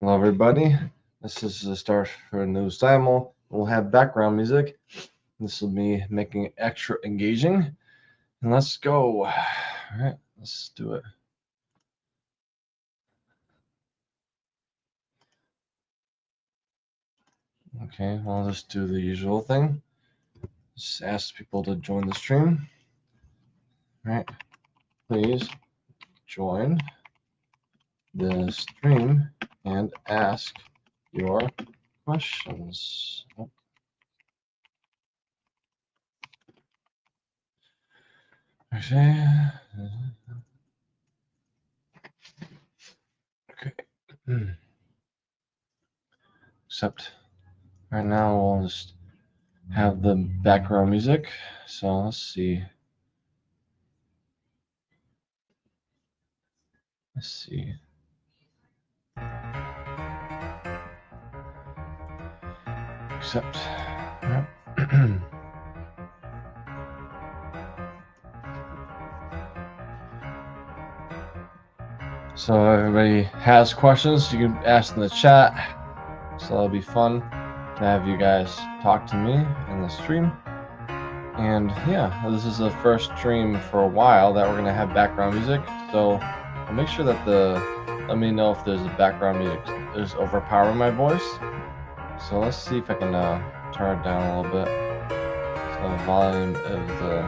Hello, everybody. This is the start for a new Simul. We'll have background music. This will be making it extra engaging. And let's go. All right, let's do it. Okay, I'll just do the usual thing. Just ask people to join the stream. All right, please join the stream and ask your questions. Okay. Okay. Except right now we'll just have the background music. So let's see. Let's see. Except. Yep. So everybody has questions, you can ask in the chat. So that'll be fun to have you guys talk to me in the stream. And yeah, this is the first stream for a while that we're gonna have background music. So I'll make sure that let me know if there's a background music is overpowering my voice. So let's see if I can turn it down a little bit. So the volume of the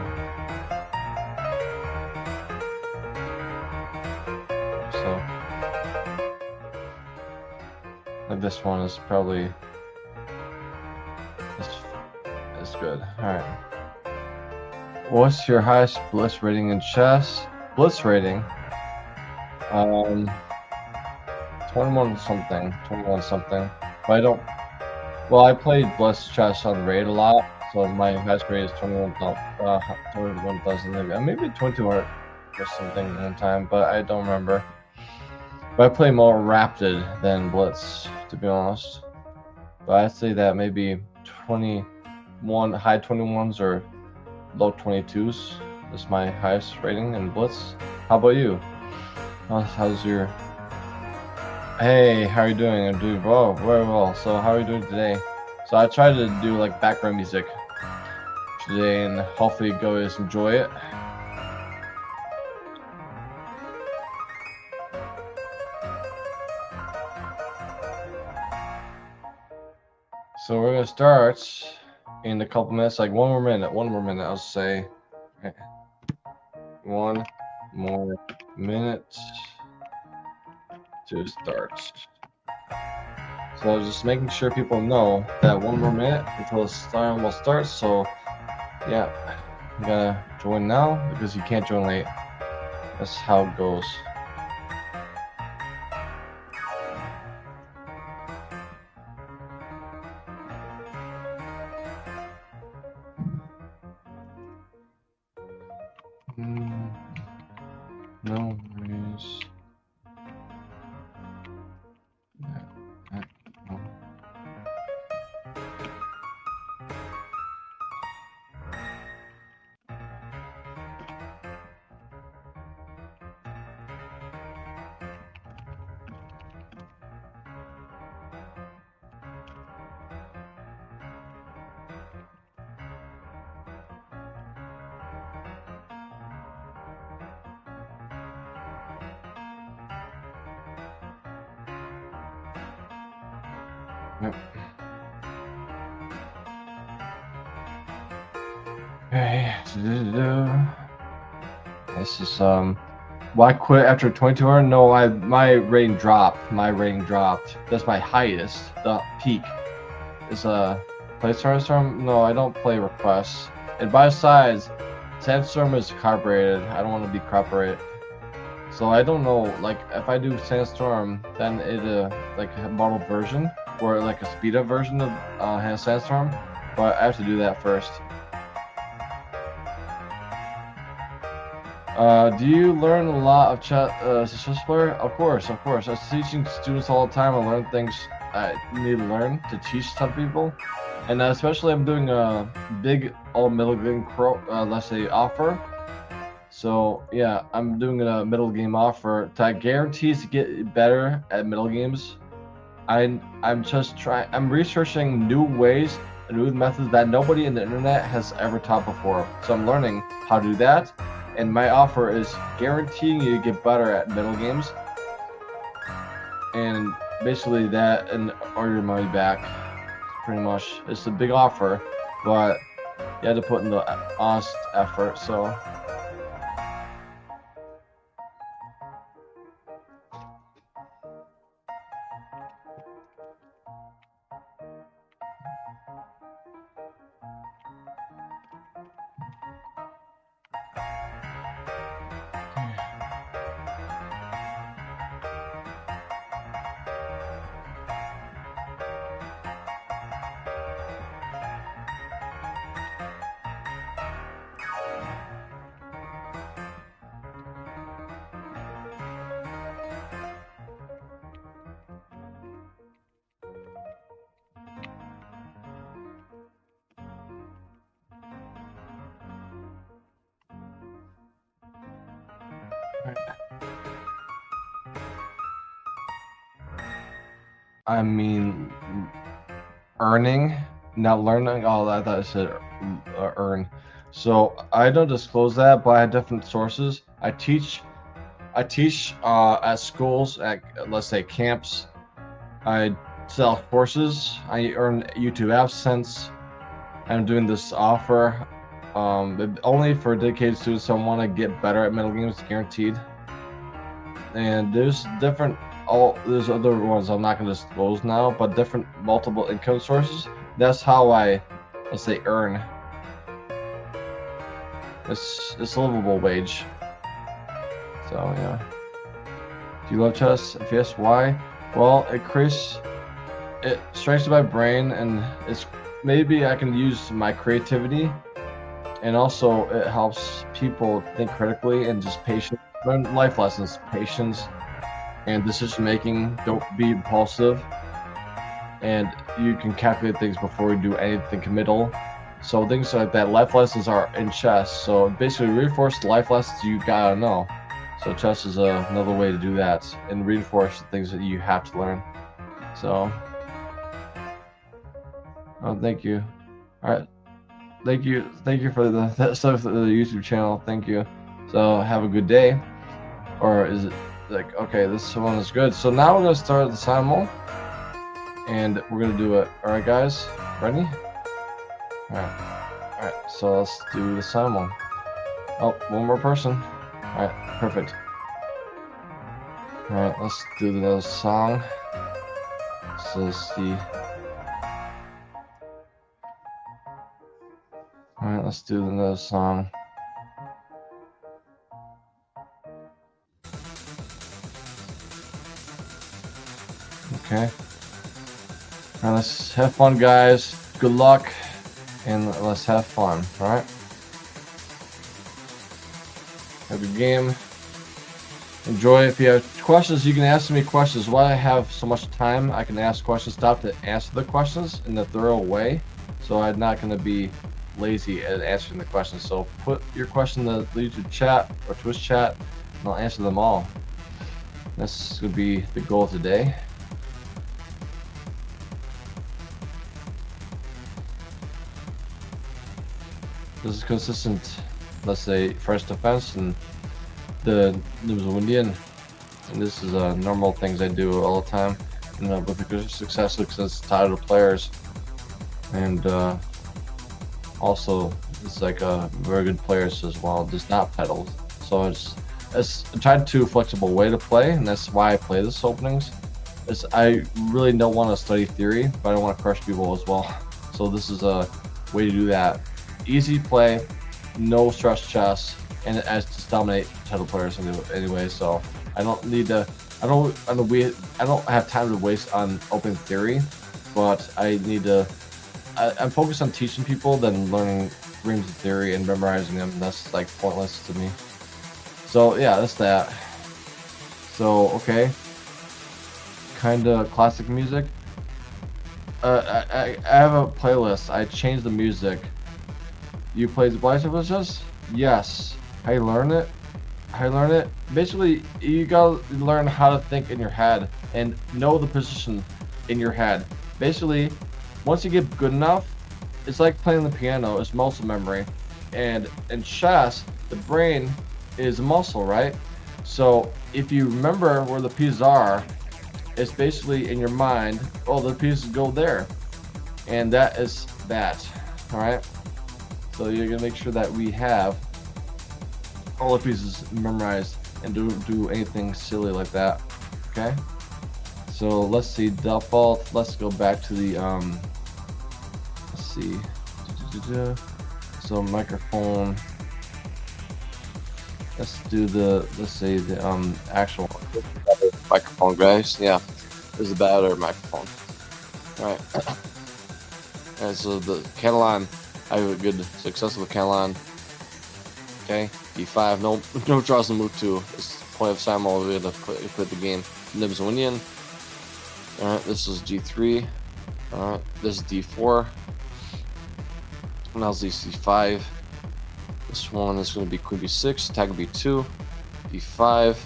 like this one is probably it's good. All right. What's your highest bliss rating in chess? Bliss rating? 21 something. But I don't. Well, I played bliss chess on raid a lot, so my highest rate is 21,000, maybe 2200 or something one time, but I don't remember. But I play more rapid than blitz, to be honest. But I'd say that maybe 21, high 21s or low 22s is my highest rating in blitz. How about you? How's your? Hey, how are you doing? I'm doing well, very well. So how are you doing today? So I tried to do like background music today, and hopefully you guys enjoy it. So we're gonna start in a couple minutes, like one more minute, I'll say. Okay. 1 more minute to start. So just making sure people know that 1 more minute until the time will start. So yeah, you gotta join now because you can't join late. That's how it goes. No worries. Yep. Okay. This is why quit after 22 hours? No, my rating dropped. That's my highest. The peak is play Sandstorm. No, I don't play requests. And by size, Sandstorm is carbureted. I don't want to be carbureted. So I don't know, like if I do Sandstorm, then it like a model version or like a speed up version of Sandstorm, but I have to do that first. Do you learn a lot of chess player? Of course. I was teaching students all the time. I learn things I need to learn to teach some people, and especially I'm doing a big all middle game let's say offer. So yeah, I'm doing a middle game offer that guarantees to get better at middle games. I'm just trying. I'm researching new ways and new methods that nobody in the internet has ever taught before. So I'm learning how to do that, and my offer is guaranteeing you to get better at middle games, and basically that, and or your money back. Pretty much, it's a big offer, but you had to put in the honest effort. So. I mean, earning, not learning. Oh, I thought it said earn. So I don't disclose that, but I have different sources. I teach at schools, at let's say camps. I sell courses. I earn YouTube AdSense. I'm doing this offer, only for dedicated students who want to get better at middle games, guaranteed. And there's there's other ones I'm not going to disclose now, but different multiple income sources. That's how I, let's say, earn. It's a livable wage. So yeah. Do you love chess? If yes, why? Well, it strengthens my brain, and it's maybe I can use my creativity, and also it helps people think critically and just patience. Learn life lessons, patience, and decision making. Don't be impulsive, and you can calculate things before you do anything committal. So things like that. Life lessons are in chess. So basically, reinforce the life lessons you gotta know. So chess is another way to do that and reinforce the things that you have to learn. So, oh, thank you. All right, thank you for that stuff for the YouTube channel. Thank you. So have a good day. Or is it like, okay, this one is good. So now we're gonna start the Simul, and we're gonna do it. All right, guys, ready? All right. So let's do the Simul. Oh, one more person. All right, perfect. All right, let's do the song. So let's see. All right, let's do another song. Okay. All right, let's have fun, guys. Good luck, and let's have fun. All right. Have a good game. Enjoy. If you have questions, you can ask me questions. While I have so much time, I can ask questions. Stop to answer the questions in a thorough way. So I'm not going to be lazy at answering the questions. So put your question in the YouTube chat or Twitch chat, and I'll answer them all. This would be the goal today. This is consistent, let's say, first defense, and the Indian, and this is normal things I do all the time, and with the success because it's tied to players, and also it's like very good players as well, just not pedals. So it's I tried to flexible way to play, and that's why I play this openings. I really don't want to study theory, but I want to crush people as well. So this is a way to do that. Easy play, no stress chess, and as to dominate title players anyway. So I don't need to. I don't have time to waste on open theory, but I need to. I'm focused on teaching people than learning reams of theory and memorizing them. That's like pointless to me. So yeah, that's that. So okay, kind of classic music. I have a playlist. I changed the music. You play the Blaster Chess? Yes. How you learn it? Basically, you gotta learn how to think in your head and know the position. in your head. Basically, once you get good enough, it's like playing the piano. It's muscle memory, and in chess, the brain is a muscle, right? So if you remember where the pieces are, it's basically in your mind. Oh, the pieces go there, and that is that. All right. So you're gonna make sure that we have all the pieces memorized and don't do anything silly like that. Okay. So let's see, default. Let's go back to the let's see. So microphone. Let's do let's say the actual microphone, guys. Yeah, this is a better microphone. All right. And so the Catalan, I have a good success with Catalan. Okay, D5, no draws in move 2. It's point of Simul, we're gonna quit the game. Nibs Winian. Alright, this is G3. Alright, this is D4. Now it's C5. This one is gonna be Queen B6, attack B2, D5.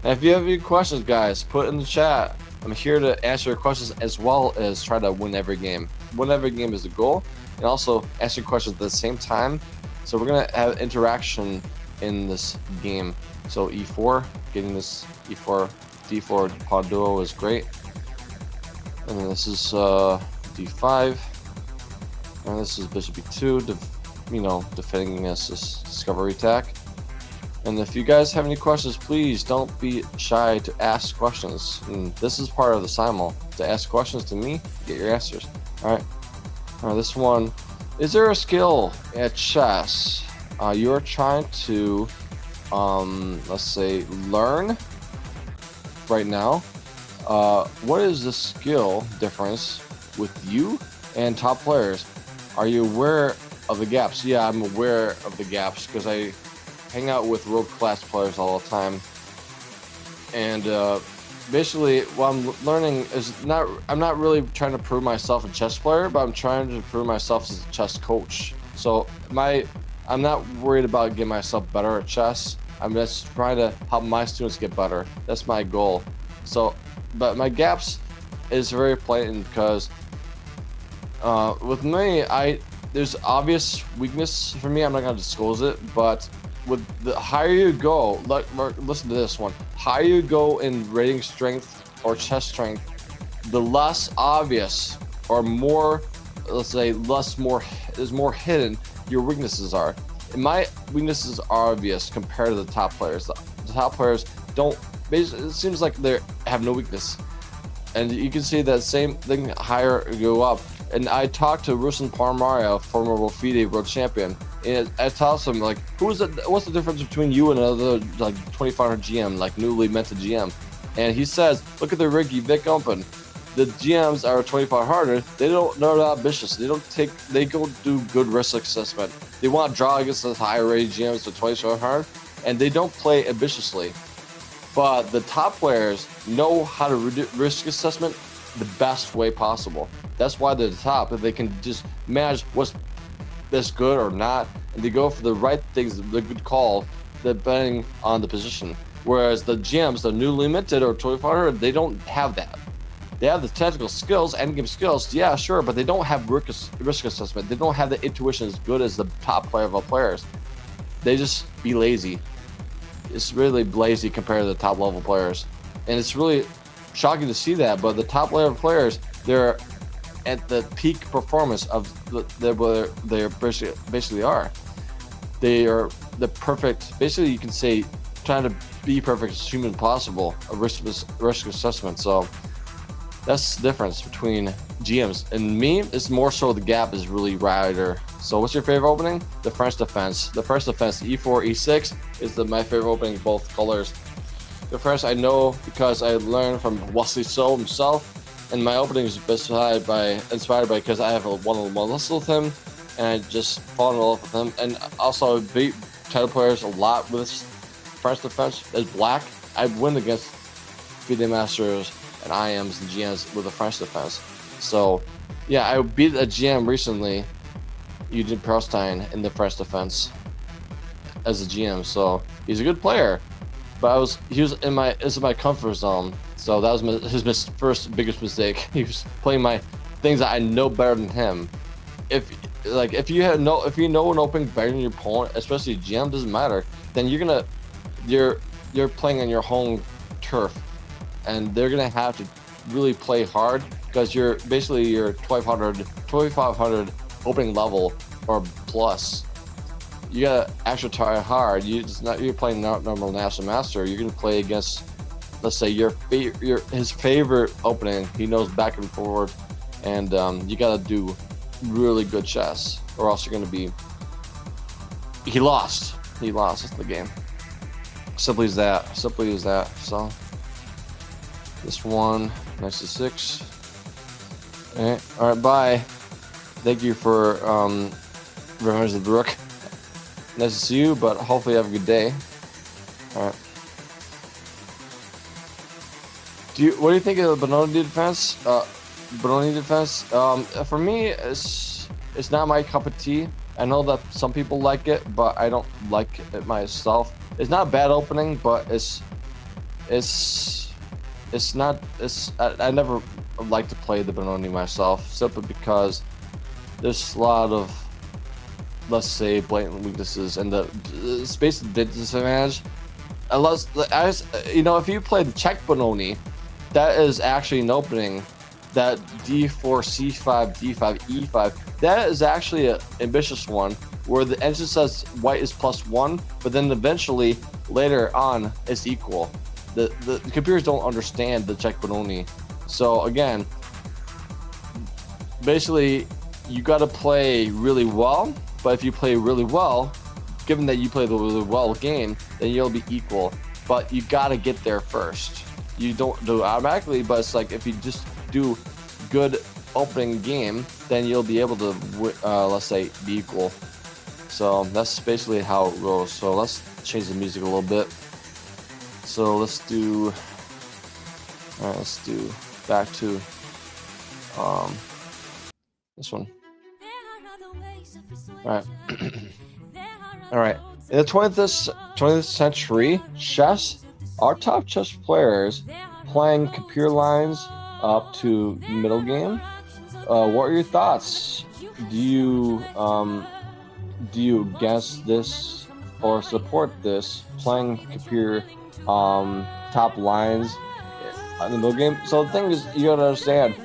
And if you have any questions, guys, put in the chat. I'm here to answer your questions as well as try to win every game. Win every game is the goal, and also answer questions at the same time. So we're gonna have interaction in this game. So E4, getting this E4, D4 pawn duo is great. And then this is D5, and this is Bishop B2, defending against this discovery attack. And if you guys have any questions, please don't be shy to ask questions. And this is part of the Simul, to ask questions to me, get your answers. All right, this one. Is there a skill at chess you're trying to, let's say, learn right now? What is the skill difference with you and top players? Are you aware of the gaps? Yeah, I'm aware of the gaps because I hang out with world-class players all the time. And basically, what I'm learning is I'm not really trying to prove myself a chess player, but I'm trying to prove myself as a chess coach. So I'm not worried about getting myself better at chess. I'm just trying to help my students get better. That's my goal. So, but my gaps is very blatant because with me, there's obvious weakness for me. I'm not gonna disclose it, but with the higher you go, listen to this one. Higher you go in rating strength or chess strength, the less obvious or more, let's say, is more hidden your weaknesses are. And my weaknesses are obvious compared to the top players. The top players don't. Basically, it seems like they have no weakness, and you can see that same thing higher you go up. And I talked to Ruslan Parmaria, former FIDE world champion, and I told him, like, what's the difference between you and another, like, 2500 GM, like, newly minted GM? And he says, look at the Ricky Vic Open. The GMs are 2500. They're not ambitious. They go do good risk assessment. They want to draw against the higher rated GMs to 2500, and they don't play ambitiously. But the top players know how to risk assessment the best way possible. That's why they're the top. If they can just manage what's this good or not, and they go for the right things, the good call, depending on the position. Whereas the GMs, the newly minted or 2500, they don't have that. They have the technical skills, endgame skills, yeah, sure, but they don't have risk assessment. They don't have the intuition as good as the top player of all players. They just be lazy. It's really lazy compared to the top level players, and it's really shocking to see that. But the top level players, they're at the peak performance of where they basically are. They are the perfect. Basically, you can say trying to be perfect as human possible. A risk assessment. So that's the difference between GMs and me. It's more so the gap is really wider. So what's your favorite opening? The French defense. The French defense, E4, E6 is my favorite opening, both colors. The French I know because I learned from Wesley So himself, and my opening is inspired by because I have a one-on-one lesson with him, and I just fall in love with him. And also I beat title players a lot with French defense. As black, I win against FIDE Masters and IMs and GMs with the French defense. So yeah, I beat a GM recently, Eugene Perlstein, in the French defense as a GM. So he's a good player. but he was in my comfort zone. So that was his first biggest mistake. He was playing my things that I know better than him. If you know an opening better than your opponent, especially GM, doesn't matter. Then you're playing on your home turf, and they're gonna have to really play hard because you're basically your 2500 opening level or plus. You gotta actually try hard. You're playing normal national master. You're gonna play against, let's say, his favorite opening. He knows back and forward, and you gotta do really good chess, or else you're gonna be. He lost the game. Simply as that. So this one, nice to 6. All right, bye. Thank you for Revenge of the Rook. Nice to see you, but hopefully you have a good day. All right. What do you think of the Benoni defense? For me, it's not my cup of tea. I know that some people like it, but I don't like it myself. It's not a bad opening, but I never like to play the Benoni myself, simply because there's a lot of, let's say, blatant weaknesses and the space disadvantage. Unless, if you play the Czech Benoni, that is actually an opening. That d4, c5, d5, e5, that is actually an ambitious one, where the engine says white is +1, but then eventually later on it's equal. The computers don't understand the Czech Benoni. So again, basically you got to play really well, but if you play really well, given that you play the really well game, then you'll be equal. But you got to get there first. You don't do it automatically, but it's like if you just do good opening game, then you'll be able to, let's say, be equal. So that's basically how it goes. So let's change the music a little bit. So let's do back to this one. All right. All right. In the 20th century, chess, our top chess players playing computer lines up to middle game. What are your thoughts? Do you guess this or support this playing computer top lines in the middle game? So the thing is, you gotta understand,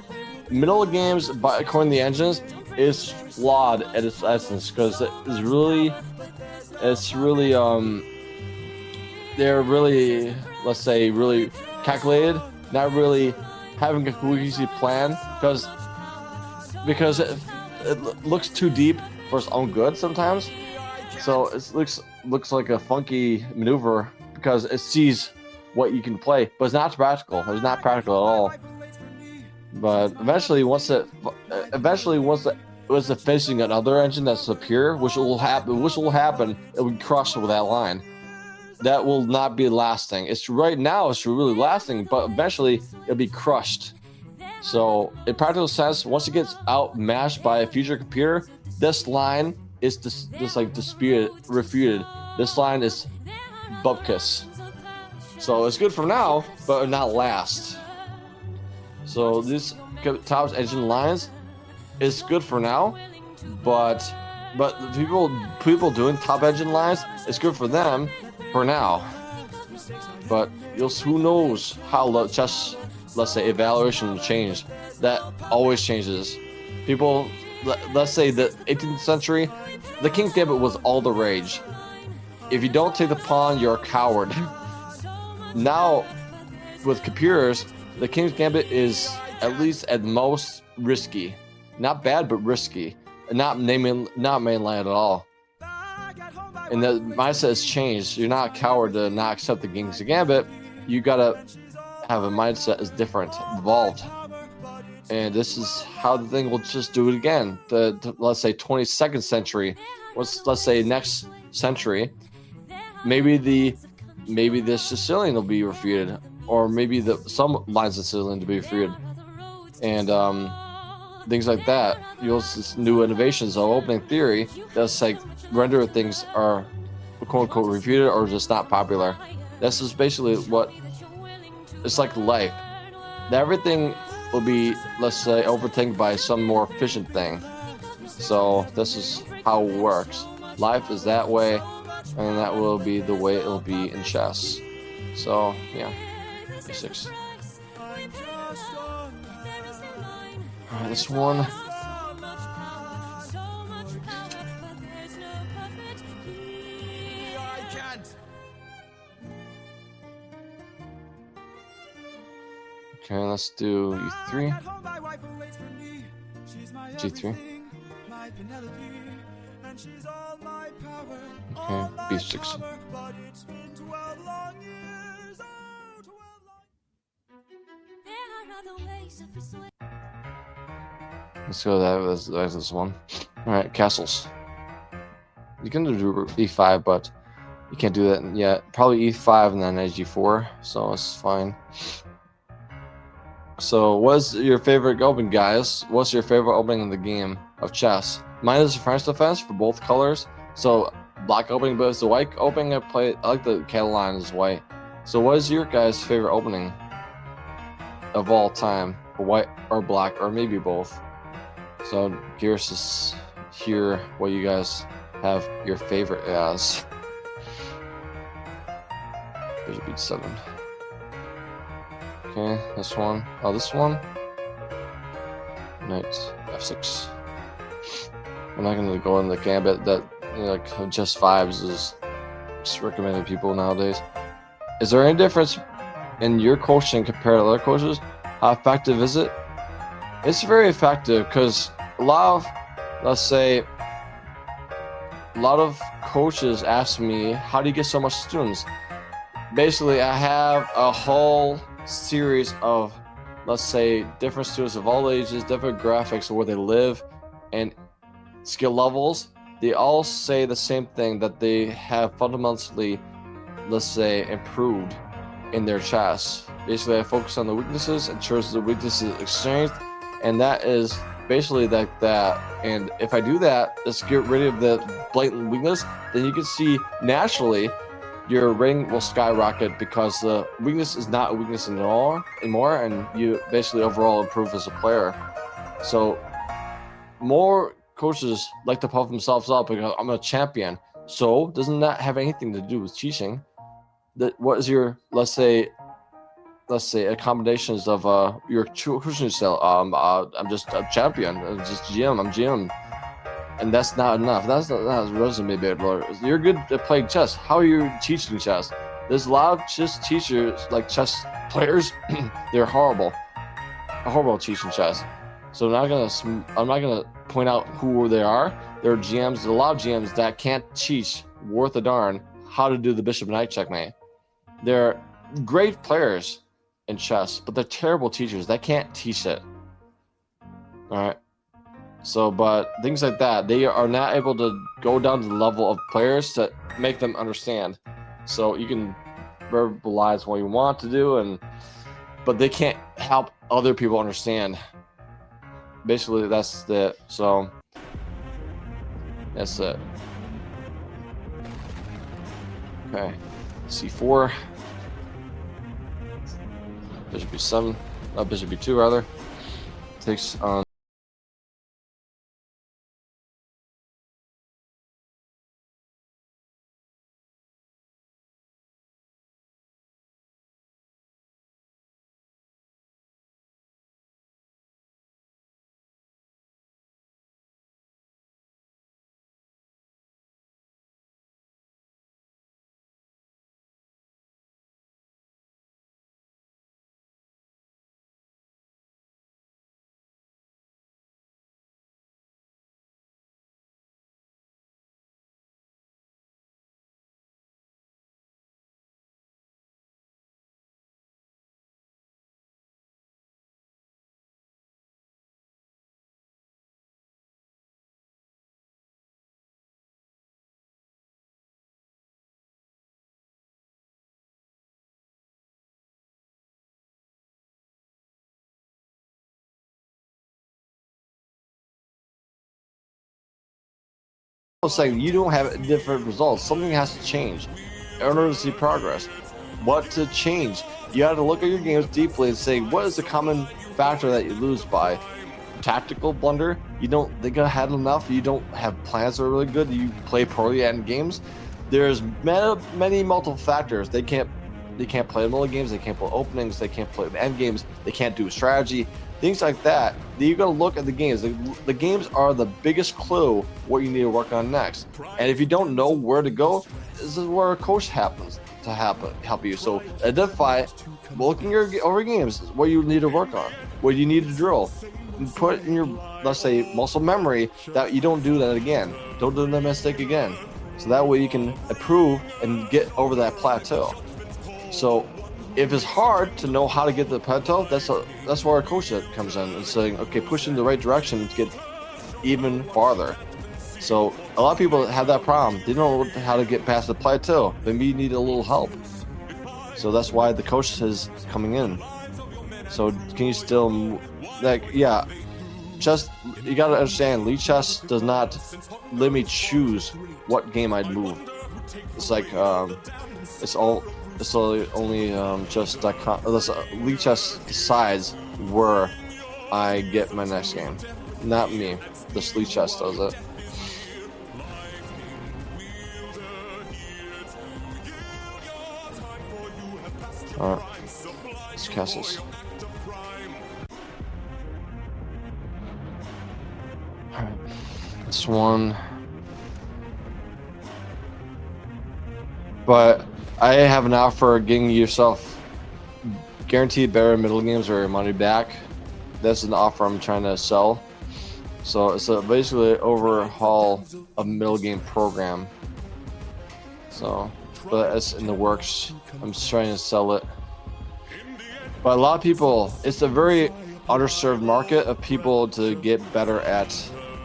middle games, according to the engines, is flawed at its essence, because they're really, let's say, really calculated, not really having a cohesive plan, because it looks too deep for its own good sometimes. So it looks like a funky maneuver because it sees what you can play, but it's not practical. It's not practical at all. But eventually, once it was facing another engine that's superior, which will happen, it will crush with that line. That will not be lasting. It's right now, it's really lasting, but eventually it'll be crushed. So in practical sense, once it gets outmatched by a future computer, this line is refuted. This line is bupkis. So it's good for now, but not last. So this top engine lines is good for now, but the people doing top engine lines, it's good for them for now. But who knows how the chess, let's say, evaluation will change. That always changes. People, let's say the 18th century, the King's Gambit was all the rage. If you don't take the pawn, you're a coward. Now, with computers, the King's Gambit is at least at most risky. Not bad, but risky. Not mainline at all. And the mindset has changed. You're not a coward to not accept the King's Gambit. You gotta have a mindset is different, evolved. And this is how the thing will just do it again. Let's say 22nd century. Let's say next century. Maybe the Sicilian will be refuted, or maybe some lines of Sicilian to be refuted, and things like that. You'll see new innovations of opening theory that's like render things are quote unquote refuted or just not popular. This is basically what it's like life. Everything will be, let's say, overtaken by some more efficient thing. So this is how it works. Life is that way, and that will be the way it'll be in chess. So yeah, b6. Alright, this one. Okay, let's do e3. g3. Okay, b6. Let's go that as this one. Alright, castles. You can do e5, but you can't do that yet. Probably e5 and then g4, so it's fine. So, what's your favorite opening, guys? What's your favorite opening in the game of chess? Mine is French defense for both colors. So, black opening, but it's the white opening I like the Catalan is white. So, what is your guys' favorite opening of all time? For white or black, or maybe both? So, I'm curious to hear what you guys have your favorite as. Bishop b7. Okay, this one. Oh, this one. Knight f6. I'm not gonna go in the gambit that like just vibes is just recommended people nowadays. Is there any difference in your coaching compared to other coaches? How effective is it? It's very effective because a lot of, let's say, a lot of coaches ask me, how do you get so much students? Basically, I have a whole series of, let's say, different students of all ages, different graphics of where they live and skill levels. They all say the same thing, that they have fundamentally, let's say, improved in their chess. Basically, I focus on the weaknesses, ensures the weaknesses exchanged, and that is basically like that. And if I do that, just get rid of the blatant weakness, then you can see naturally your rating will skyrocket because the weakness is not a weakness anymore, and you basically overall improve as a player. So more coaches like to puff themselves up because I'm a champion. So doesn't that have anything to do with teaching? That what is your, let's say accommodations of your coaching style? I'm just a champion. I'm just GM. I'm GM. And that's not enough. That's not a resume builder. You're good at playing chess. How are you teaching chess? There's a lot of chess teachers, like chess players. They're horrible teaching chess. So I'm not gonna point out who they are. There are GMs. There's a lot of GMs that can't teach worth a darn how to do the bishop knight checkmate. They're great players in chess, but they're terrible teachers. They can't teach it. All right. So, but things like that, they are not able to go down to the level of players to make them understand. So you can verbalize what you want to do, but they can't help other people understand. Basically, that's it. So that's it. Okay, c4. Bishop b7. Bishop b2 rather. Takes on. Saying you don't have different results. Something has to change in order to see progress. what to change. You got to look at your games deeply and say, what is the common factor that you lose by? Tactical blunder, you don't think I had enough, you don't have plans that are really good, you play poorly at games. There's many multiple factors. They can't play the middle games, they can't play openings, they can't play the end games, they can't do strategy, things like that. You gotta look at the games. The games are the biggest clue what you need to work on next. And if you don't know where to go, this is where a coach happens to help you. So identify, looking over games, what you need to work on, what you need to drill, and put in your, let's say, muscle memory that you don't do that again. Don't do that mistake again. So that way you can improve and get over that plateau. So if it's hard to know how to get to the plateau, that's where our coach comes in and saying, okay, push in the right direction to get even farther. So a lot of people have that problem. They don't know how to get past the plateau. They may need a little help. So that's why the coach is coming in. So can you still, like, yeah, chess, you gotta understand, League chess does not let me choose what game I'd move. It's like, it's only just League chess decides where I get my next game, not me. This League chess does it. All right, let's cast this. All right, this one. But I have an offer getting yourself guaranteed better middle games or your money back. That's an offer I'm trying to sell. So it's basically an overhaul of middle game program. So, but it's in the works. I'm just trying to sell it. But a lot of people, it's a very underserved market of people to get better at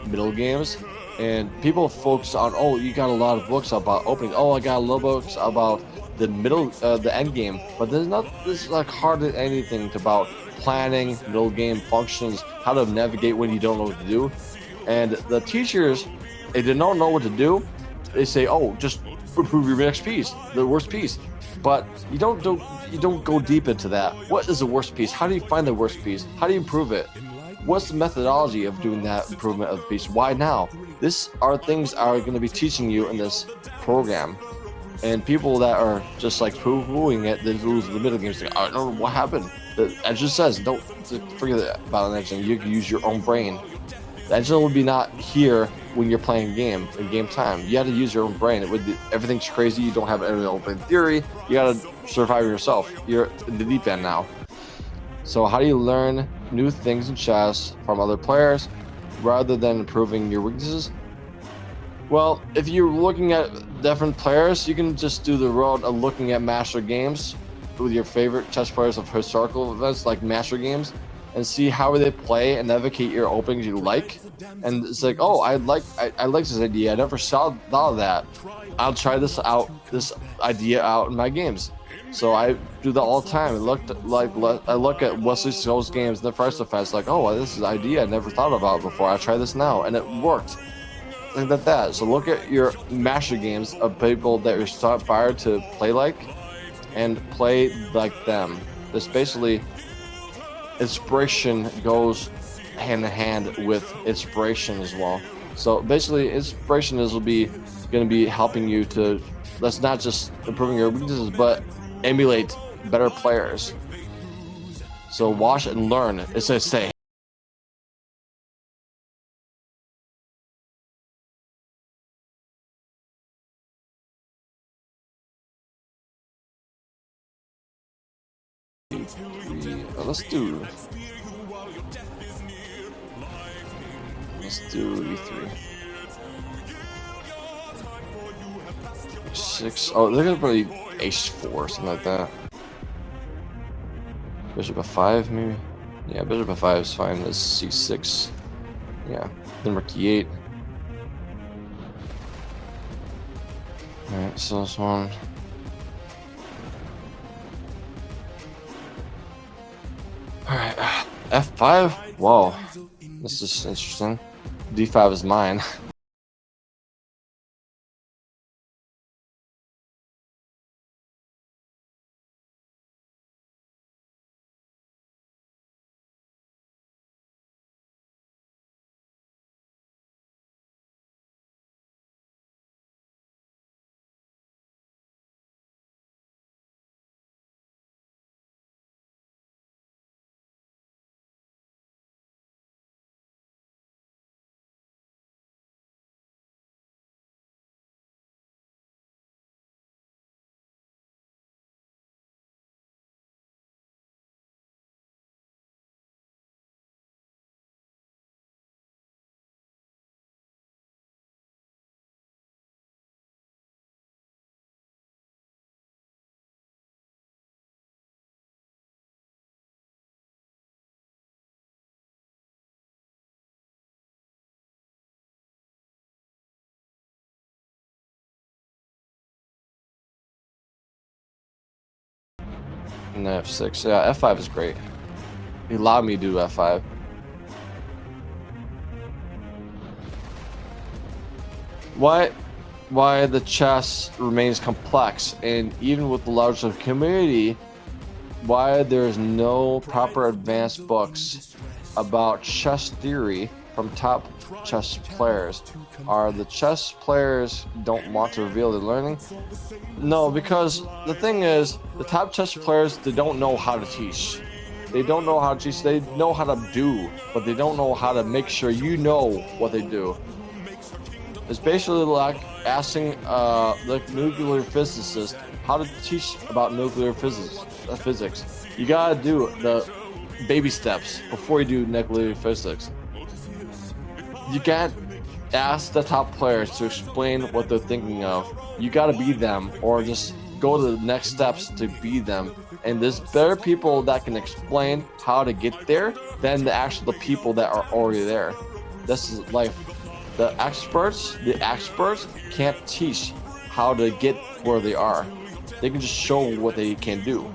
middle games. And people focus on, oh, you got a lot of books about opening. Oh, I got a lot of books about the middle, the end game. But there's like hardly anything about planning, middle game functions, how to navigate when you don't know what to do. And the teachers, if they don't know what to do, they say, oh, just improve your next piece, the worst piece. But you don't go deep into that. What is the worst piece? How do you find the worst piece? How do you improve it? What's the methodology of doing that improvement of the piece? Why now? This are things are going to be teaching you in this program. And people that are just like poo-pooing it, they lose the middle games. Like, I don't know what happened. The engine says, don't forget about an engine. You can use your own brain. The engine will be not here when you're playing game in game time. You got to use your own brain. Everything's crazy. You don't have any open theory. You got to survive yourself. You're in the deep end now. So how do you learn new things in chess from other players rather than improving your weaknesses? Well, if you're looking at different players, you can just do the road of looking at master games with your favorite chess players of historical events like master games and see how they play and navigate your openings you like. And it's like, oh, I like this idea. I never thought of that. I'll try this idea out in my games. So I do that all the time. I look at Wesley Scholl's games in the first defense, like, oh, this is an idea I never thought about before. I try this now, and it worked. Like that. So look at your master games of people that you're inspired to play like, and play like them. This basically, inspiration goes hand in hand with inspiration as well. So basically, inspiration will be going to be helping you to, that's not just improving your weaknesses, but emulate better players. So watch and learn. It's a say. Let's do E3. 6. Oh, they're gonna probably H4, something like that. Bishop F5, maybe. Yeah, Bishop F5 is fine. That's C6. Yeah. Then Rook E8. Alright, so this one. Alright, F5? Whoa. This is interesting. D5 is mine. And then F6. Yeah, F5 is great. He allowed me to do F5. Why the chess remains complex, and even with the larger community, why there's no proper advanced books about chess theory from top chess players. Are the chess players don't want to reveal their learning? No, because the thing is, the top chess players, they don't know how to teach. They don't know how to teach. They know how to do, but they don't know how to make sure you know what they do. It's basically like asking the nuclear physicist how to teach about nuclear physics. You gotta do the baby steps before you do nuclear physics. You can't ask the top players to explain what they're thinking of. You gotta be them, or just go to the next steps to be them. And there's better people that can explain how to get there than the actual people that are already there. This is life. The experts can't teach how to get where they are. They can just show what they can do.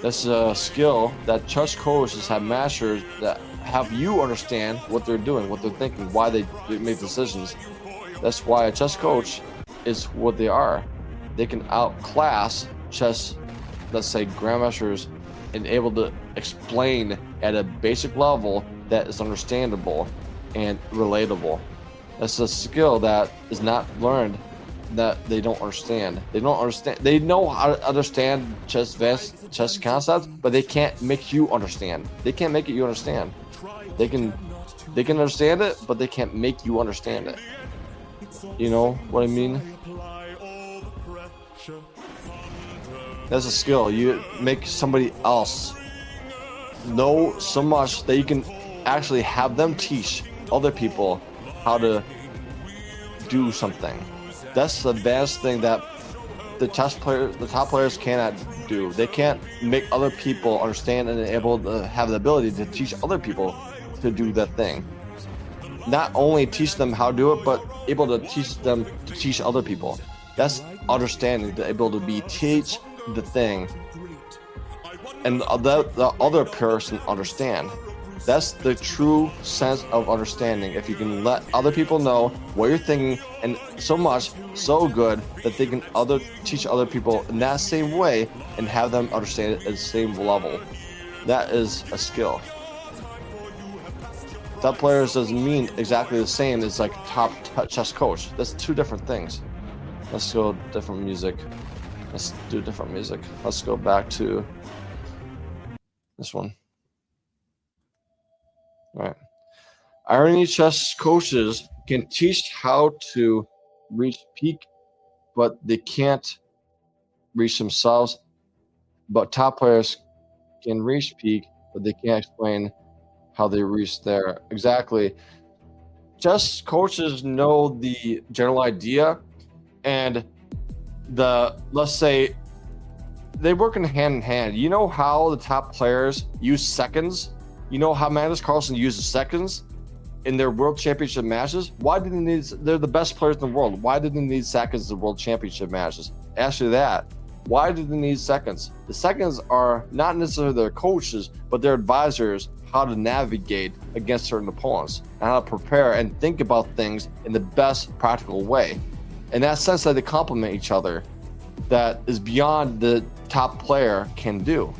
That's a skill that chess coaches have mastered, that have you understand what they're doing, what they're thinking, why they make decisions. That's why a chess coach is what they are. They can outclass chess, let's say, grandmasters, and able to explain at a basic level that is understandable and relatable. That's a skill that is not learned, that they don't understand. They don't understand. They know how to understand vast chess concepts, but they can't make you understand. They can't make it you understand. They can understand it, but they can't make you understand it. You know what I mean? That's a skill. You make somebody else know so much that you can actually have them teach other people how to do something. That's the best thing that the top players cannot do. They can't make other people understand and able to have the ability to teach other people to do that thing. Not only teach them how to do it, but able to teach them to teach other people. That's understanding, to able to be teach the thing and the other person understand. That's the true sense of understanding. If you can let other people know what you're thinking, and so much, so good that they can teach other people in that same way and have them understand it at the same level. That is a skill. Top players doesn't mean exactly the same as like top chess coach. That's two different things. Let's go different music. Let's do different music. Let's go back to this one. All right. Irony chess coaches can teach how to reach peak, but they can't reach themselves. But top players can reach peak, but they can't explain how they reach there. Exactly. Chess coaches know the general idea, and let's say they work hand in hand. You know how the top players use seconds? You know how Magnus Carlsen uses seconds in their world championship matches? Why did they need? They're the best players in the world. Why did they need seconds in world championship matches? Ask you that. Why did they need seconds? The seconds are not necessarily their coaches, but their advisors, how to navigate against certain opponents and how to prepare and think about things in the best practical way. In that sense, that they complement each other, that is beyond the top player can do.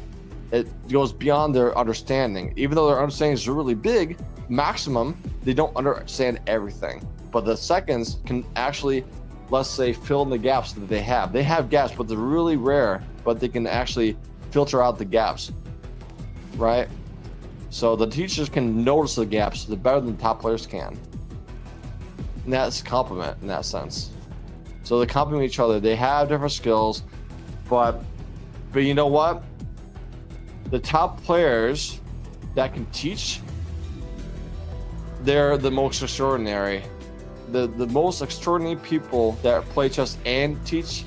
It goes beyond their understanding. Even though their understanding is really big, maximum, they don't understand everything. But the seconds can actually, let's say, fill in the gaps that they have. They have gaps, but they're really rare, but they can actually filter out the gaps, right? So the teachers can notice the gaps better than the top players can. And that's a compliment in that sense. So they complement each other. They have different skills, but you know what? The top players that can teach, they're the most extraordinary. The most extraordinary people that play chess and teach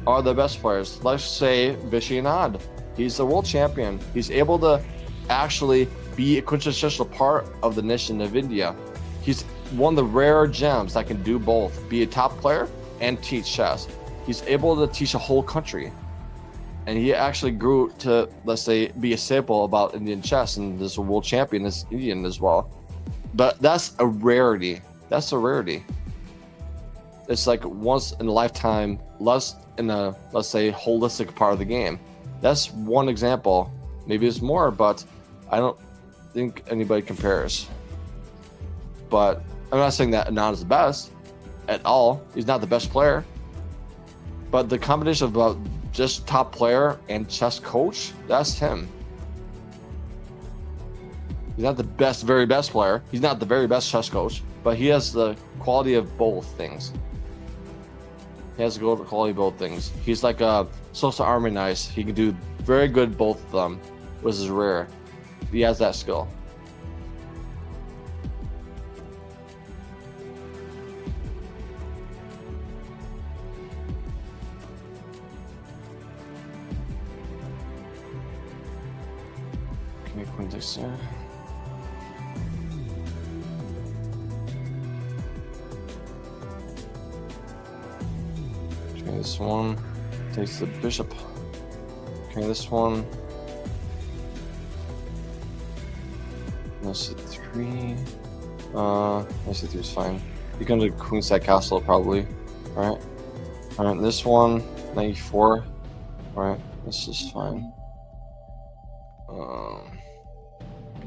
are the best players. Let's say Vishy Anand. He's the world champion. He's able to actually be a quintessential part of the nation of India. He's one of the rare gems that can do both, be a top player and teach chess. He's able to teach a whole country. and he actually grew to, let's say, be a staple about Indian chess, and this world champion is Indian as well. But that's a rarity. That's a rarity. It's like once in a lifetime, less in a, let's say, holistic part of the game. That's one example. Maybe it's more, but I don't think anybody compares. But I'm not saying that Anand is the best at all. He's not the best player. But the combination of about just top player and chess coach, that's him. He's not the best, very best player. He's not the very best chess coach, but he has the quality of both things. He has the quality of both things. He's like a Sosa Army Nice. He can do very good both of them, which is rare. He has that skill. Queen takes there. Okay, this one takes the bishop. Okay, this one. No c3. No c3 is fine. You can do queenside castle probably. All right. All right. This one, knight e4. All right. This is fine.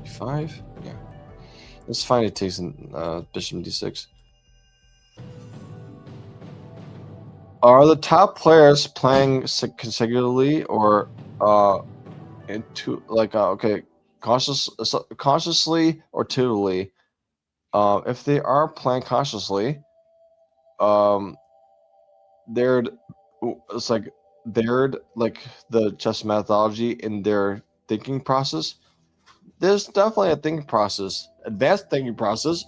B5. Yeah. It's fine. It takes bishop d6. Are the top players playing consecutively or into like okay, consciously or totally? If they are playing consciously, they're it's like they're like the chess methodology in their thinking process. There's definitely a thinking process, advanced thinking process,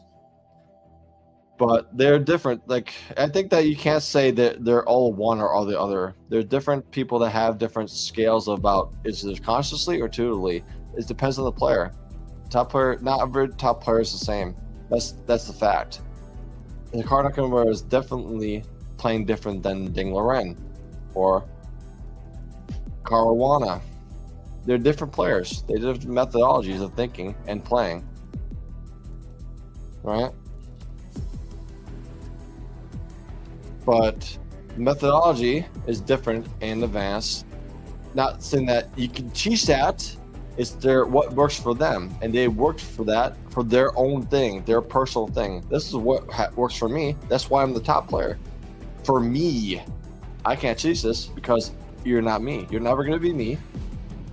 but they're different. Like I think that you can't say that they're all one or all the other. There's different people that have different scales about is it consciously or totally. It depends on the player. Top player, not every top player is the same. That's the fact. And Ricardo Nakamura is definitely playing different than Ding Loren or Caruana. They're different players. They have different methodologies of thinking and playing. Right? But methodology is different and advanced. Not saying that you can teach that. It's what works for them, and they worked for that for their own thing, their personal thing. This is what works for me. That's why I'm the top player. For me, I can't teach this because you're not me. You're never going to be me.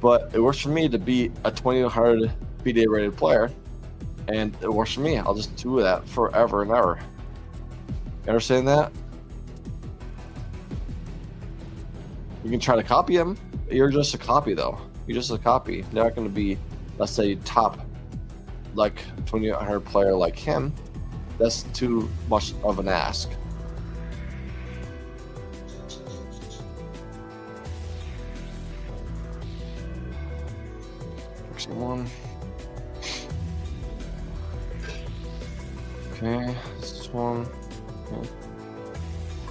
But it works for me to be a 2100 FIDE rated player, and it works for me. I'll just do that forever and ever. You understand that? You can try to copy him. You're just a copy, though. You're just a copy. They're not going to be, let's say, top, like 2100 player like him. That's too much of an ask. One. Okay, this one. Okay.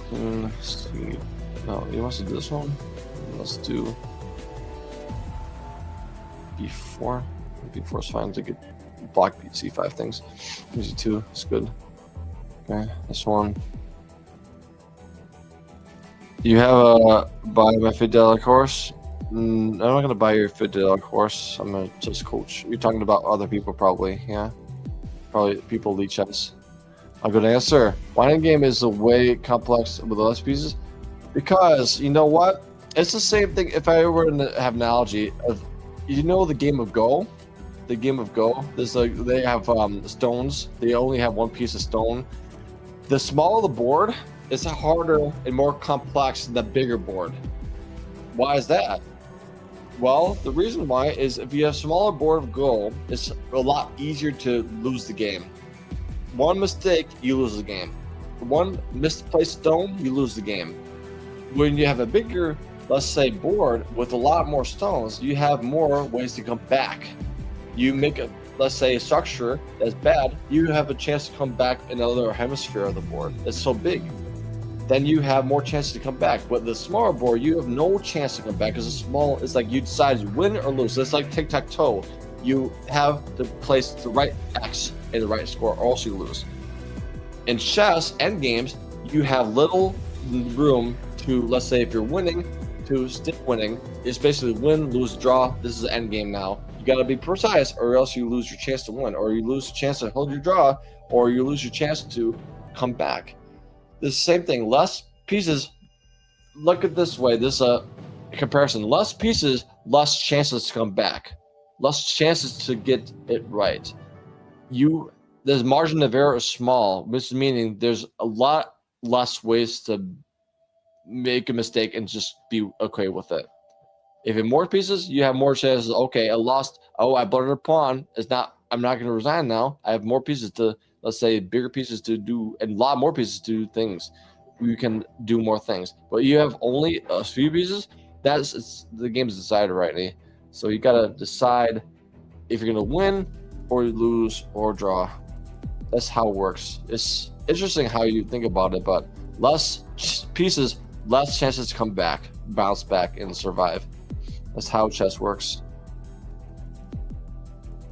Queen C. No, he wants to do this one. Let's do B4. B4 is fine to get block C5 things. C2 is good. Okay, this one. You have a buy my Fidel course. I'm not gonna buy your Fidel course. I'm gonna just coach. You're talking about other people, probably. Yeah, probably people lead chess. A good answer. Winding game is a way complex with less pieces, because you know what? It's the same thing. If I were to have an analogy of, you know, the game of Go. The game of Go. There's like they have stones. They only have one piece of stone. The smaller the board, it's harder and more complex than the bigger board. Why is that? Well, the reason why is if you have a smaller board of Go, it's a lot easier to lose the game. One mistake, you lose the game. One misplaced stone, you lose the game. When you have a bigger, let's say, board with a lot more stones, you have more ways to come back. You make a, let's say, a structure that's bad, you have a chance to come back in another hemisphere of the board. It's so big. then you have more chances to come back. But the smaller board, you have no chance to come back because it's like you decide to win or lose. It's like tic-tac-toe. You have to place the right X and the right score, or else you lose. In chess and games, you have little room to, let's say, if you're winning, to stick winning. It's basically win, lose, draw. This is the end game now. You got to be precise, or else you lose your chance to win, or you lose your chance to hold your draw, or you lose your chance to come back. The same thing. Less pieces. Look at this way. This is a comparison. Less pieces, less chances to come back. Less chances to get it right. The margin of error is small, which meaning there's a lot less ways to make a mistake and just be okay with it. If you have more pieces, you have more chances. Okay, I lost. Oh, I blundered a pawn. I'm not going to resign now. I have more pieces to, let's say, bigger pieces to do, and a lot more pieces to do things. You can do more things. But you have only a few pieces. The game's decided right now. So you got to decide if you're going to win or lose or draw. That's how it works. It's interesting how you think about it, but less pieces, less chances to come back, bounce back, and survive. That's how chess works.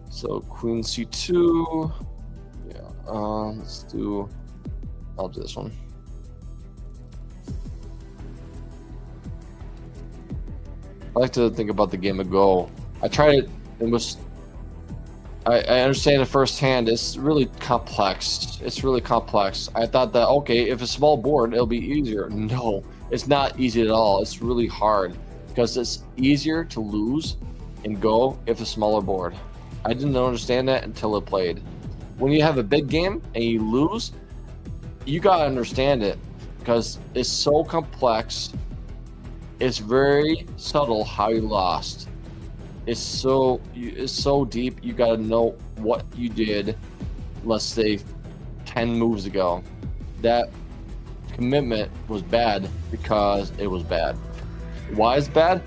So queen c2. Yeah, I'll do this one. I like to think about the game of Go. I tried it. I understand it firsthand. It's really complex. It's really complex. I thought that, okay, if it's a small board, it'll be easier. No, it's not easy at all. It's really hard because it's easier to lose in Go if it's a smaller board. I didn't understand that until it played. When you have a big game and you lose, you gotta understand it because it's so complex. It's very subtle how you lost. It's so deep. You gotta know what you did, let's say 10 moves ago. That commitment was bad because it was bad. Why is bad?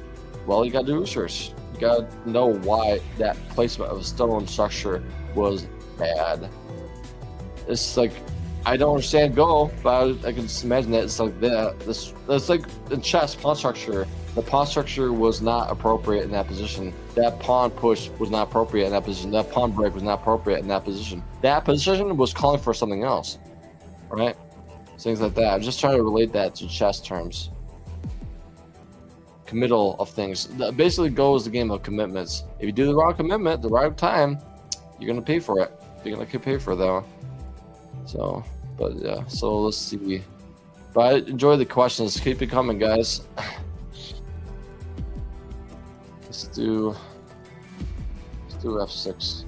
Well, you gotta do research. You gotta know why that placement of a stone structure was bad. It's like, I don't understand Go, but I can just imagine that it's like that. It's like in chess, pawn structure. The pawn structure was not appropriate in that position. That pawn push was not appropriate in that position. That pawn break was not appropriate in that position. That position was calling for something else, right? Things like that. I'm just trying to relate that to chess terms. Committal of things. Basically, Go is the game of commitments. If you do the wrong commitment, the right time, you're gonna pay for it. You're gonna pay for it though. So, but yeah. So let's see. But I enjoy the questions. Keep it coming, guys. Let's do F6.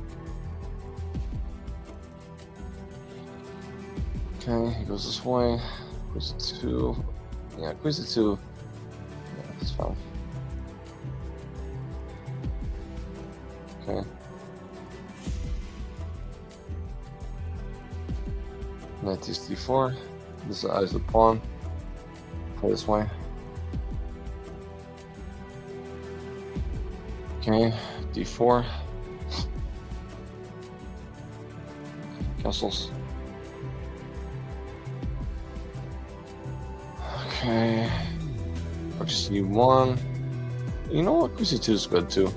Okay, he goes this way. Queen C2. Yeah, Queen C2. Yeah, that's fine. Okay. Knight takes D4. This is the pawn. Play this way. Okay, D4. Castles. Okay. I'll just need one. You know what? Queen C2 is good too.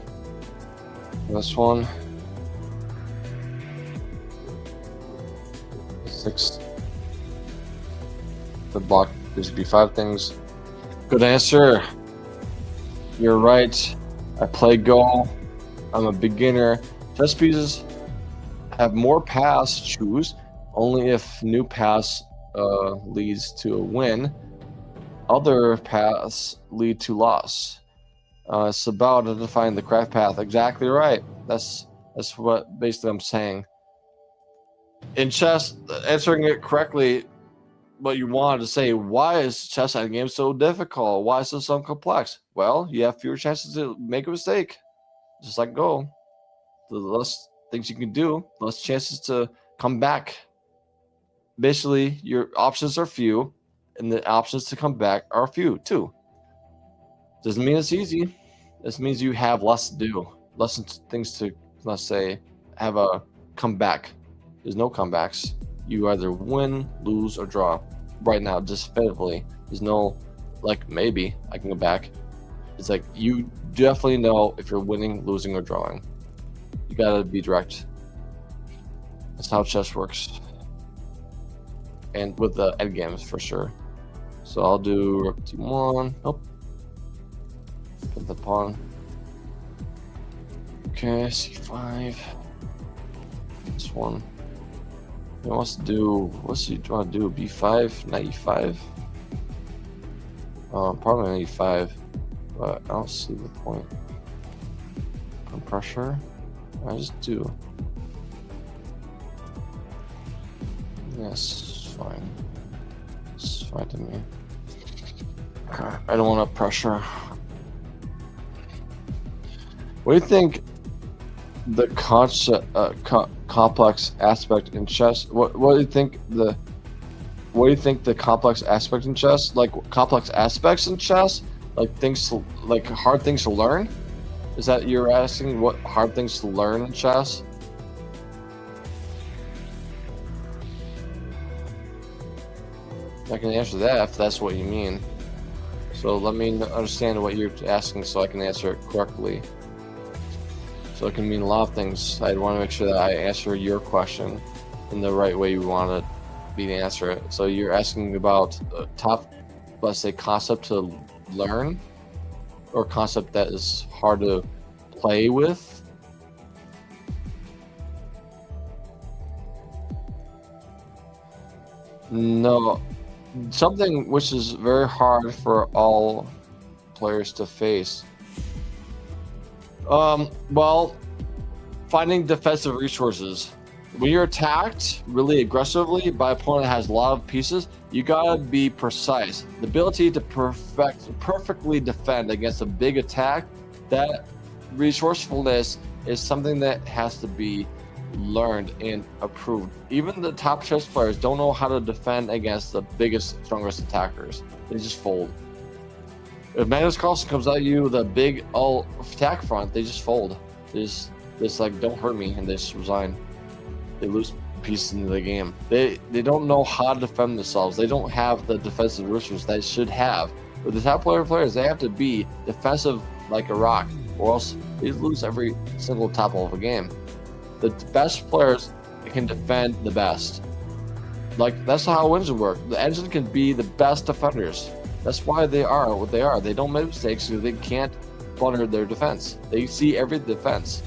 This one. 6. The block gives you 5 things. Good answer. You're right. I play Go. I'm a beginner. Chess pieces have more paths to choose, only if new paths leads to a win. Other paths lead to loss. It's about identifying the correct path. Exactly right. That's what basically I'm saying. In chess, answering it correctly, what you wanted to say, why is chess endgame so difficult? Why is it so complex? Well, you have fewer chances to make a mistake. Just like Go. The less things you can do, less chances to come back. Basically, your options are few, and the options to come back are few too. Doesn't mean it's easy. This means you have less to do, less things to, let's say, have a comeback. There's no comebacks. You either win, lose, or draw. right now, definitively. There's no, like, maybe I can go back. It's like, you definitely know if you're winning, losing, or drawing. You gotta be direct. That's how chess works. And with the end games, for sure. So I'll do rook d1. Nope. Put the pawn. Okay, c5. This one. He wants to do, what's he want to do? b5, knight e5. Probably knight e5, but I don't see the point. Put pressure. I just do. Yes, fine. It's fine to me. Okay, I don't want to pressure. What do you think the complex aspect in chess? What do you think the complex aspect in chess? Like complex aspects in chess, like like hard things to learn? Is that you're asking? What hard things to learn in chess? I can answer that if that's what you mean. So let me understand what you're asking so I can answer it correctly. So it can mean a lot of things. I want to make sure that I answer your question in the right way you want me to answer it. So you're asking about top, let's say, concept to learn, or concept that is hard to play with. No, something which is very hard for all players to face. Well, finding defensive resources. When you're attacked really aggressively by an opponent that has a lot of pieces, you gotta be precise. The ability to perfectly defend against a big attack, that resourcefulness is something that has to be learned and approved. Even the top chess players don't know how to defend against the biggest, strongest attackers. They just fold. If Magnus Carlsen comes at you with a big attack front, they just fold. They just like, don't hurt me, and they just resign. They lose pieces into the game. They don't know how to defend themselves. They don't have the defensive resources they should have. But the top players, they have to be defensive like a rock, or else they lose every single top of a game. The best players can defend the best. Like, that's how engine work. The engine can be the best defenders. That's why they are what they are. They don't make mistakes because they can't blunder their defense. They see every defense.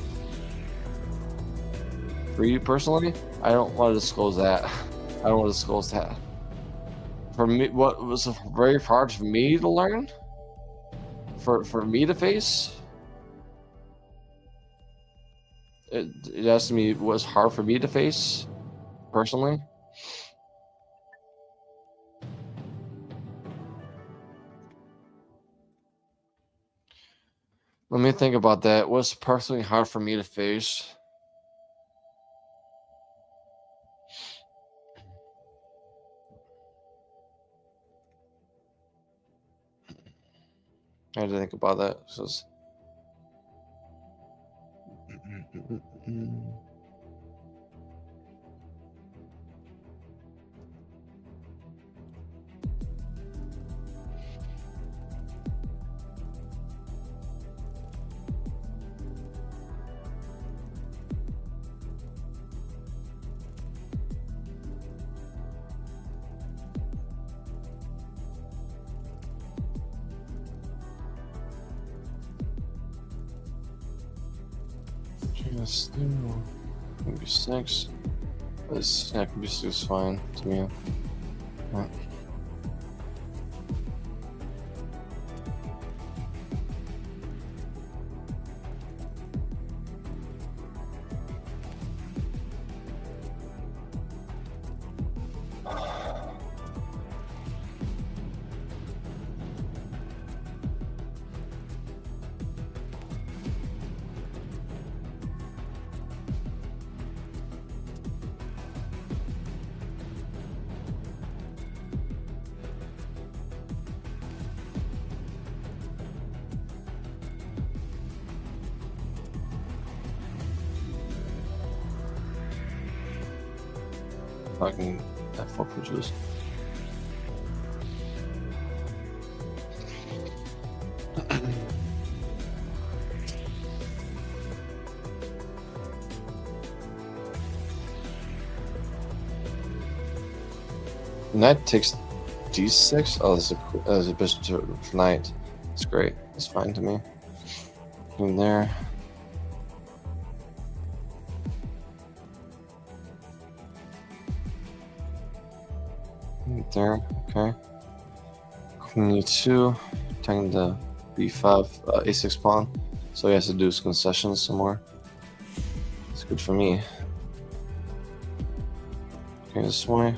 For you personally, I don't want to disclose that. I don't want to disclose that. For me, what was very hard for me to learn? For me to face? It asked me what was hard for me to face, personally. Let me think about that. What's personally hard for me to face? I had to think about that. Yes, maybe 6. Yeah, maybe 6 is fine to me. Yeah. Fucking F4 produce. Knight takes d6. Oh, there's a bishop to knight. It's great. It's fine to me. In there. There. Okay. Queen e2, taking the b5, a6 pawn. So he has to do his concessions somewhere. It's good for me. Okay, this way.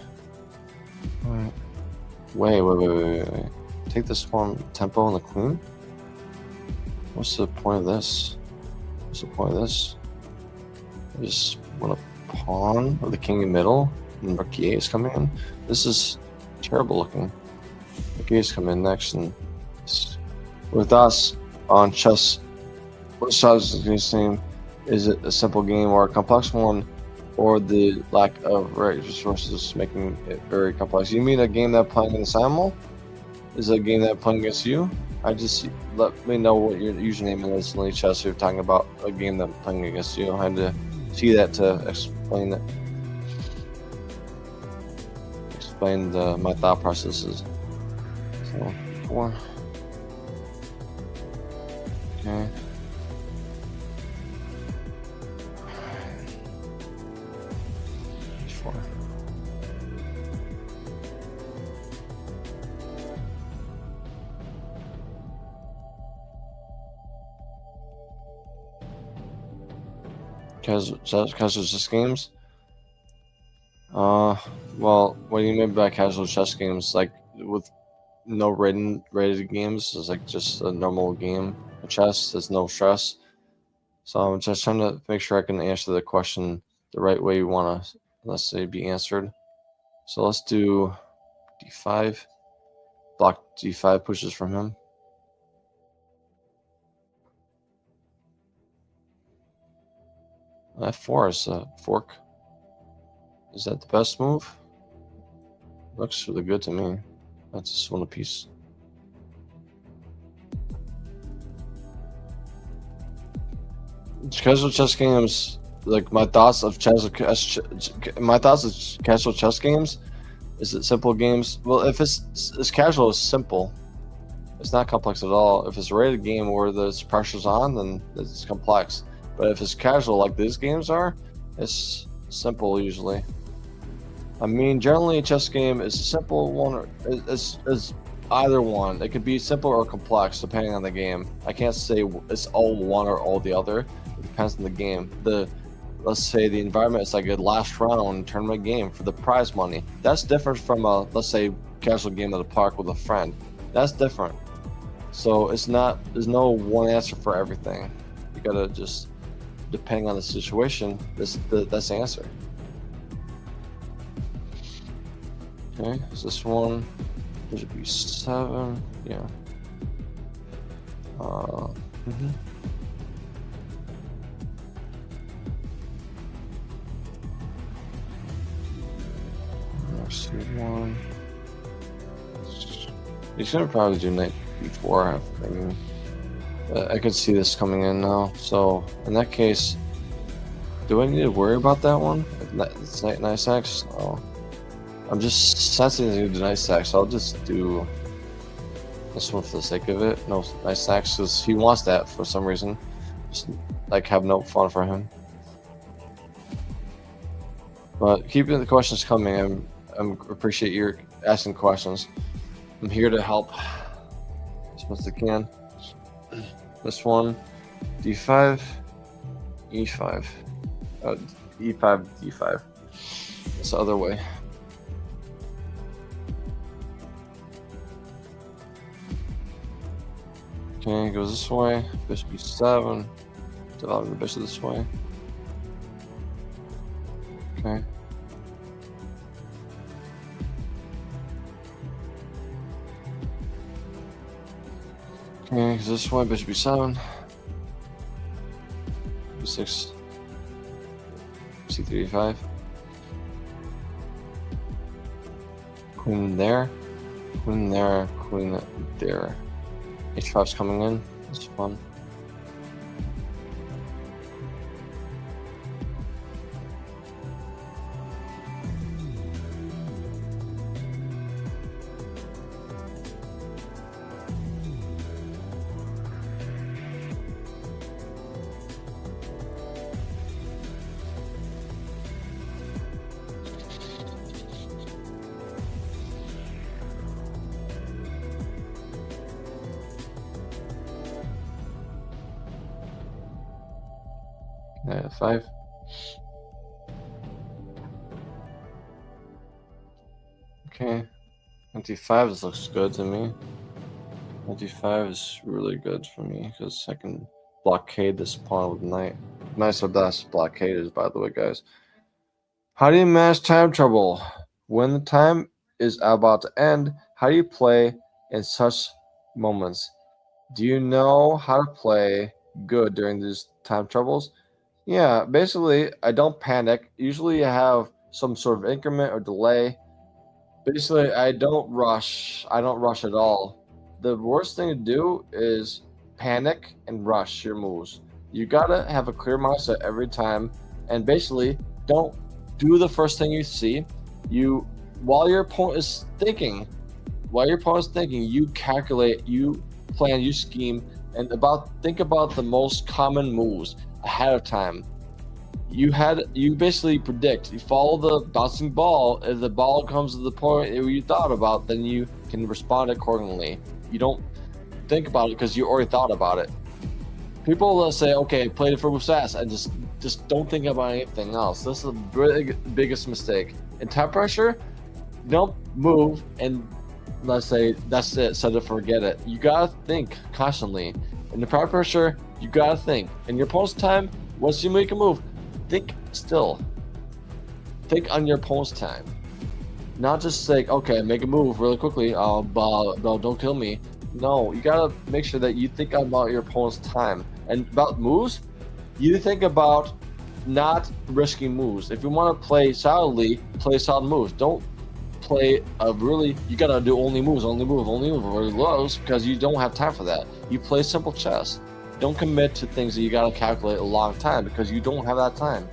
Alright. Wait. Take this one, tempo on the queen? What's the point of this? What's the point of this? I just want a pawn with the king in the middle, and Marquis is coming in. This is terrible looking. Marquis is coming in next, and with us on chess, what size is the same? Is it a simple game or a complex one, or the lack of resources making it very complex? You mean a game that I'm playing in the Simul? Is it a game that I'm playing against you? I just let me know what your username is in chess. You're talking about a game that I'm playing against you. I had to see that to explain it. Explain my thought processes. So 4. Okay. H4. Casual chess games? Well, what do you mean by casual chess games? Like with no rated games? It's like just a normal game of chess. There's no stress. So I'm just trying to make sure I can answer the question the right way you want to, let's say, be answered. So let's do d5. Block d5 pushes from him. F4 is a fork. Is that the best move? Looks really good to me. That's just one piece. Casual chess games, like my thoughts of casual chess games, is it simple games? Well, if it's casual, it's simple. It's not complex at all. If it's a rated game where there's pressures on, then it's complex. But if it's casual like these games are, it's simple usually. I mean, generally a chess game is a simple one, or is either one. It could be simple or complex depending on the game. I can't say it's all one or all the other. It depends on the game. Let's say the environment is like a last round tournament game for the prize money. That's different from a, let's say, casual game at a park with a friend. That's different. So it's not. There's no one answer for everything. You gotta just, depending on the situation, that's the answer. Okay, is this one? There should be 7. Yeah. Next one. He's gonna probably do knight b4. I mean, I could see this coming in now. So in that case, do I need to worry about that one? It's knight x. Oh. I'm just sensing to do nice sack, so I'll just do this one for the sake of it. No nice sacks, because he wants that for some reason. Just like have no fun for him. But keeping the questions coming, I appreciate your asking questions. I'm here to help as much as I can. This one, d5, e5, e5, d5. It's the other way. Okay, goes this way. Bishop e7. Developing the bishop this way. Okay. Okay, goes this way. Bishop e7. b6. c3, e5. Queen there. Queen there. Queen there. H5's coming in. It's fun. Yeah, 5. Okay. 25 looks good to me. 25 is really good for me because I can blockade this pawn with knight. Nice or best blockaders, by the way, guys. How do you manage time trouble? When the time is about to end, how do you play in such moments? Do you know how to play good during these time troubles? Yeah, basically, I don't panic. Usually, I have some sort of increment or delay. Basically, I don't rush. I don't rush at all. The worst thing to do is panic and rush your moves. You gotta have a clear mindset every time, and basically, don't do the first thing you see. You, while your opponent is thinking, you calculate, you plan, you scheme, and think about the most common moves ahead of time. You basically predict. You follow the bouncing ball. If the ball comes to the point you thought about, then you can respond accordingly. You don't think about it because you already thought about it. People will say, "Okay, play the first fast," and just don't think about anything else. This is the biggest mistake. In time pressure, don't move and let's say that's it. Set it, forget it. You gotta think constantly. In the time pressure, you gotta think. In your opponent's time, once you make a move, think still. Think on your opponent's time. Not just say, okay, make a move really quickly. Don't kill me. No, you gotta make sure that you think about your opponent's time. And about moves, you think about not risking moves. If you want to play solidly, play solid moves. Don't play you gotta do only moves, or lows, because you don't have time for that. You play simple chess. Don't commit to things that you gotta calculate a long time because you don't have that time.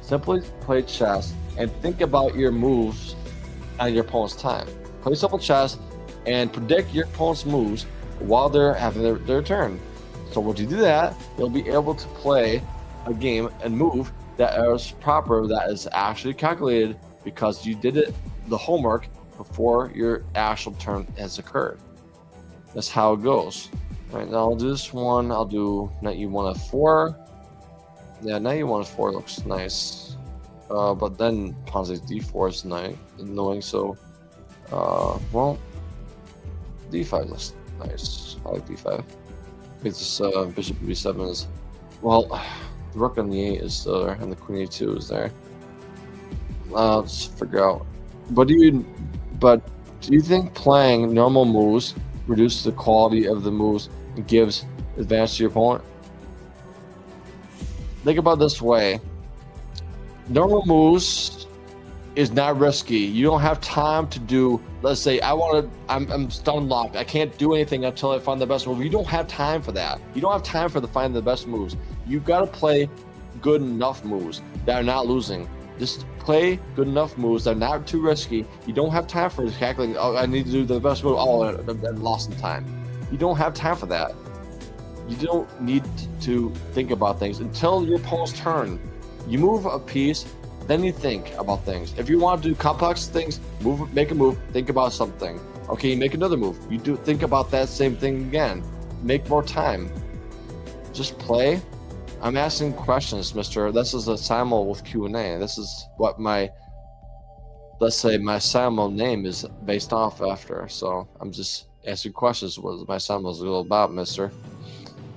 Simply play chess and think about your moves on your opponent's time. Play simple chess and predict your opponent's moves while they're having their turn. So once you do that, you'll be able to play a game and move that is proper, that is actually calculated because you did the homework before your actual turn has occurred. That's how it goes. All right, now I'll do this one. I'll do knight e1 f4. Yeah, knight e1 f4 looks nice. But then pawn takes d4 is annoying. So, well, d5 looks nice. I like d5. It's bishop b7 is, well, the rook on the 8 is still there, and the queen e2 is there. Let's figure out. But do you think playing normal moves reduces the quality of the moves and gives advantage to your opponent? Think about it this way. Normal moves is not risky. You don't have time to do, let's say I'm stun locked. I can't do anything until I find the best move. You don't have time for that. You don't have time for find the best moves. You gotta play good enough moves that are not losing. Just play good enough moves that are not too risky. You don't have time for calculating, oh, I need to do the best move. Oh, I'm lost in time. You don't have time for that. You don't need to think about things until your opponent's turn. You move a piece, then you think about things. If you want to do complex things, make a move, think about something. Okay, you make another move. You think about that same thing again. Make more time. Just play. I'm asking questions, mister. This is a Simul with Q&A. This is what let's say my Simul name is based off after. So I'm just asking questions what my Simul is all about, mister.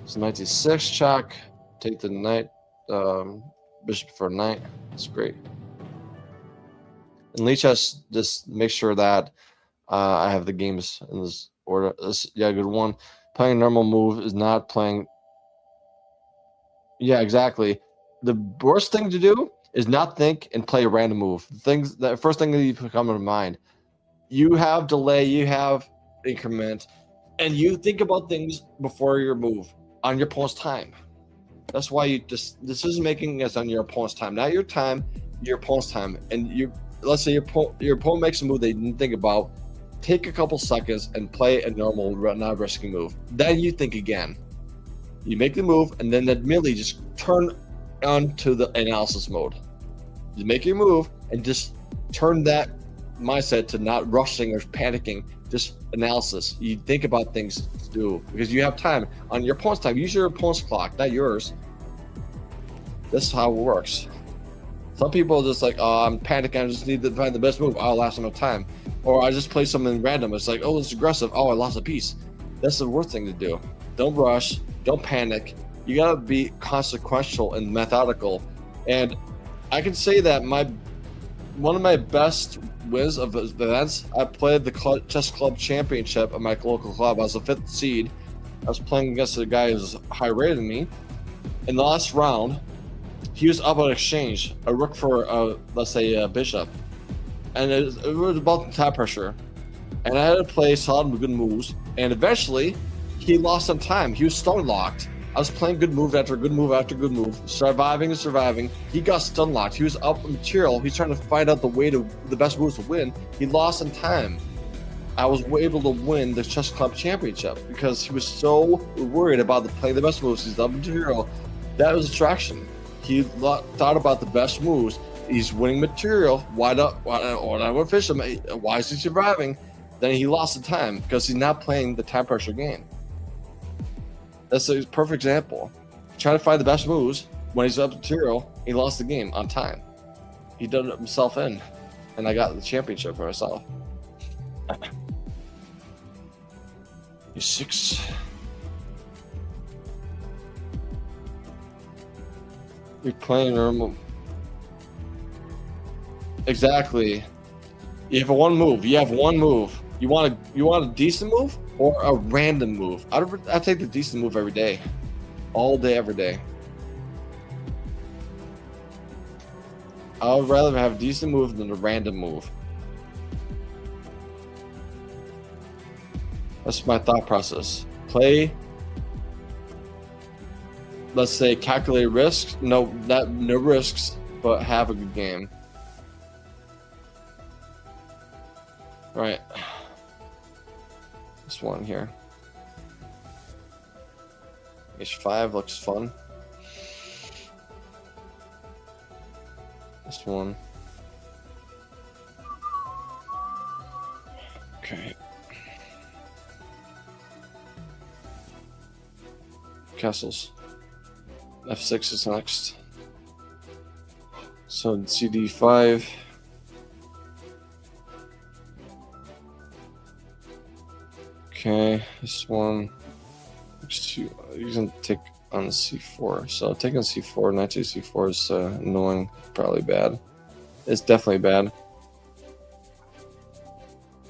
So 96 check. Take the knight, bishop for knight. That's great. And Lichess, just make sure that I have the games in this order. Good one. Playing a normal move is not playing. Yeah, exactly. The worst thing to do is not think and play a random move. The first thing that you come to mind. You have delay, you have increment, and you think about things before your move on your opponent's time. That's why decision making is on your opponent's time, not your time, your opponent's time. And let's say your opponent makes a move they didn't think about. Take a couple seconds and play a normal, not risky move. Then you think again. You make the move, and then immediately just turn on to the analysis mode. You make your move, and just turn that mindset to not rushing or panicking, just analysis. You think about things to do, because you have time. On your opponent's time, use your opponent's clock, not yours. That's how it works. Some people are just like, oh, I'm panicking. I just need to find the best move. I'll last enough time. Or I just play something random. It's like, oh, it's aggressive. Oh, I lost a piece. That's the worst thing to do. Don't rush. Don't panic. You gotta be consequential and methodical. And I can say that one of my best wins of events, I played the chess club championship at my local club. I was the 5th seed. I was playing against a guy who's high rated than me. In the last round, he was up on exchange, a rook for, let's say, a bishop. And it was about the top pressure. And I had to play solid good moves. And eventually, he lost some time. He was stun locked. I was playing good move after good move after good move, surviving and surviving. He got stun locked. He was up material. He's trying to find out the best moves to win. He lost some time. I was able to win the chess club championship because he was so worried about playing the best moves. He's up material. That was distraction. He thought about the best moves. He's winning material. Why not fish him? Why is he surviving? Then he lost the time because he's not playing the time pressure game. That's a perfect example. Trying to find the best moves when he's up material, he lost the game on time. He done it himself in, and I got the championship for myself. E6. You're playing normal. Exactly. You have one move. You have one move. You want a decent move or a random move? I take the decent move every day, all day, every day. I would rather have a decent move than a random move. That's my thought process. Play. Let's say calculate risks. No risks, but have a good game. Right. This one here. H5 looks fun. This one. Okay. Castles. F6 is next. So CD5. Okay, this one. You can take on C4. So taking C4, knight to C4 is annoying, probably bad. It's definitely bad.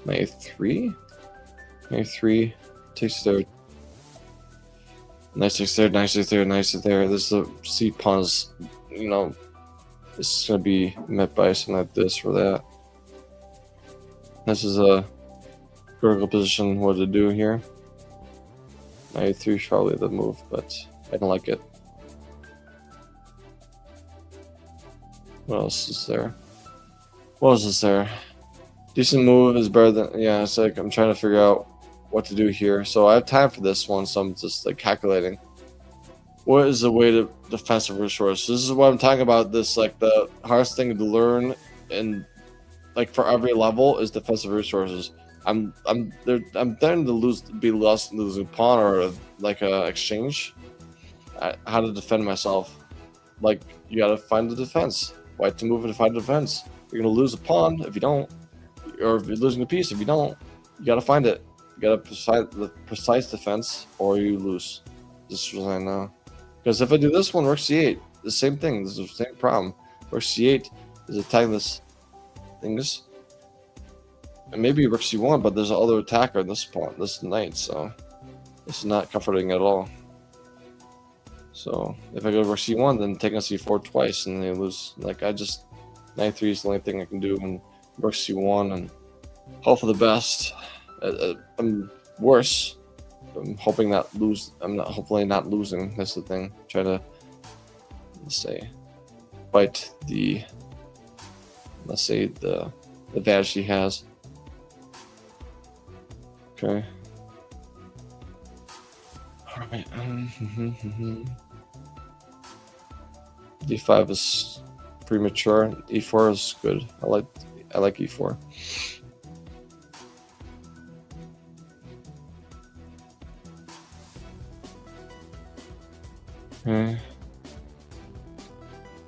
Knight A3. Knight A3 takes there. Knight takes there, knight takes there, knight takes there. This is the C pawn is, this is gonna be met by something like this or that. This is a critical position. What to do here? Knight A3 is probably the move, but I don't like it. What else is there? What else is there? Decent move is better than, yeah, it's like I'm trying to figure out what to do here. So I have time for this one, so I'm just like calculating. What is the way to defensive resource? This is what I'm talking about. This like the hardest thing to learn and like for every level is defensive resources. I'm starting to be lost losing pawn or like a exchange. How to defend myself? Like you gotta find the defense. White to move and find the defense. You're gonna lose a pawn if you don't, or if you're losing a piece if you don't. You gotta find it. You gotta precise defense, or you lose. This is what I know. Because if I do this one, rook c8, the same thing. This is the same problem. Rook c8 is attacking this things. And maybe rook c1, but there's other attacker in this pawn, this knight, so this is not comforting at all. So if I go rook c1, then taking c4 twice, and they lose. Like knight 3 is the only thing I can do, and rook c1, and hope for the best. I'm worse. I'm hoping not lose. Hopefully not losing. That's the thing. Try to, let's say, fight the, let's say the advantage he has. Okay. All right. D5 is premature. E4 is good. I like E4. Okay.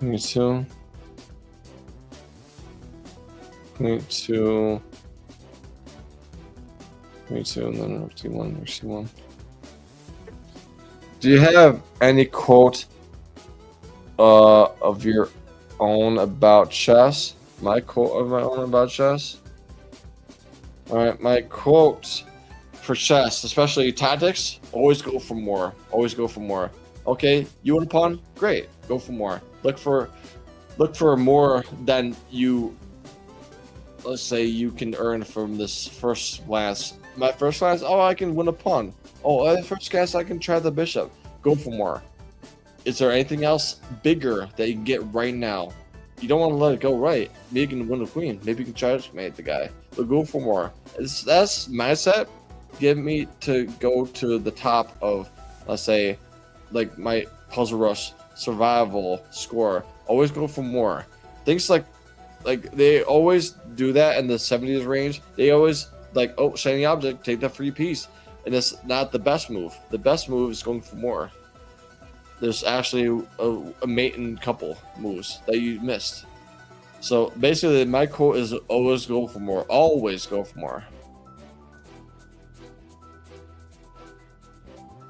Me too. Me too. Me too. And then C1, C1. Do you have any quote of your own about chess? My quote of my own about chess? Alright, my quote for chess, especially tactics, always go for more. Always go for more. Okay, you want a pawn? Great. Go for more. Look for more than you, let's say, you can earn from this first glance. My first glance, oh, I can win a pawn. Oh, at first glance, I can try the bishop. Go for more. Is there anything else bigger that you can get right now? You don't want to let it go, right? Maybe you can win the queen. Maybe you can try to mate the guy. But go for more. That's mindset. Get me to go to the top of, let's say, like my puzzle rush survival score. Always go for more. Things like they always do that in the 70s range. They always like, oh, shiny object, take the free piece. And it's not the best move. The best move is going for more. There's actually a mate and couple moves that you missed. So basically, my quote is always go for more. Always go for more.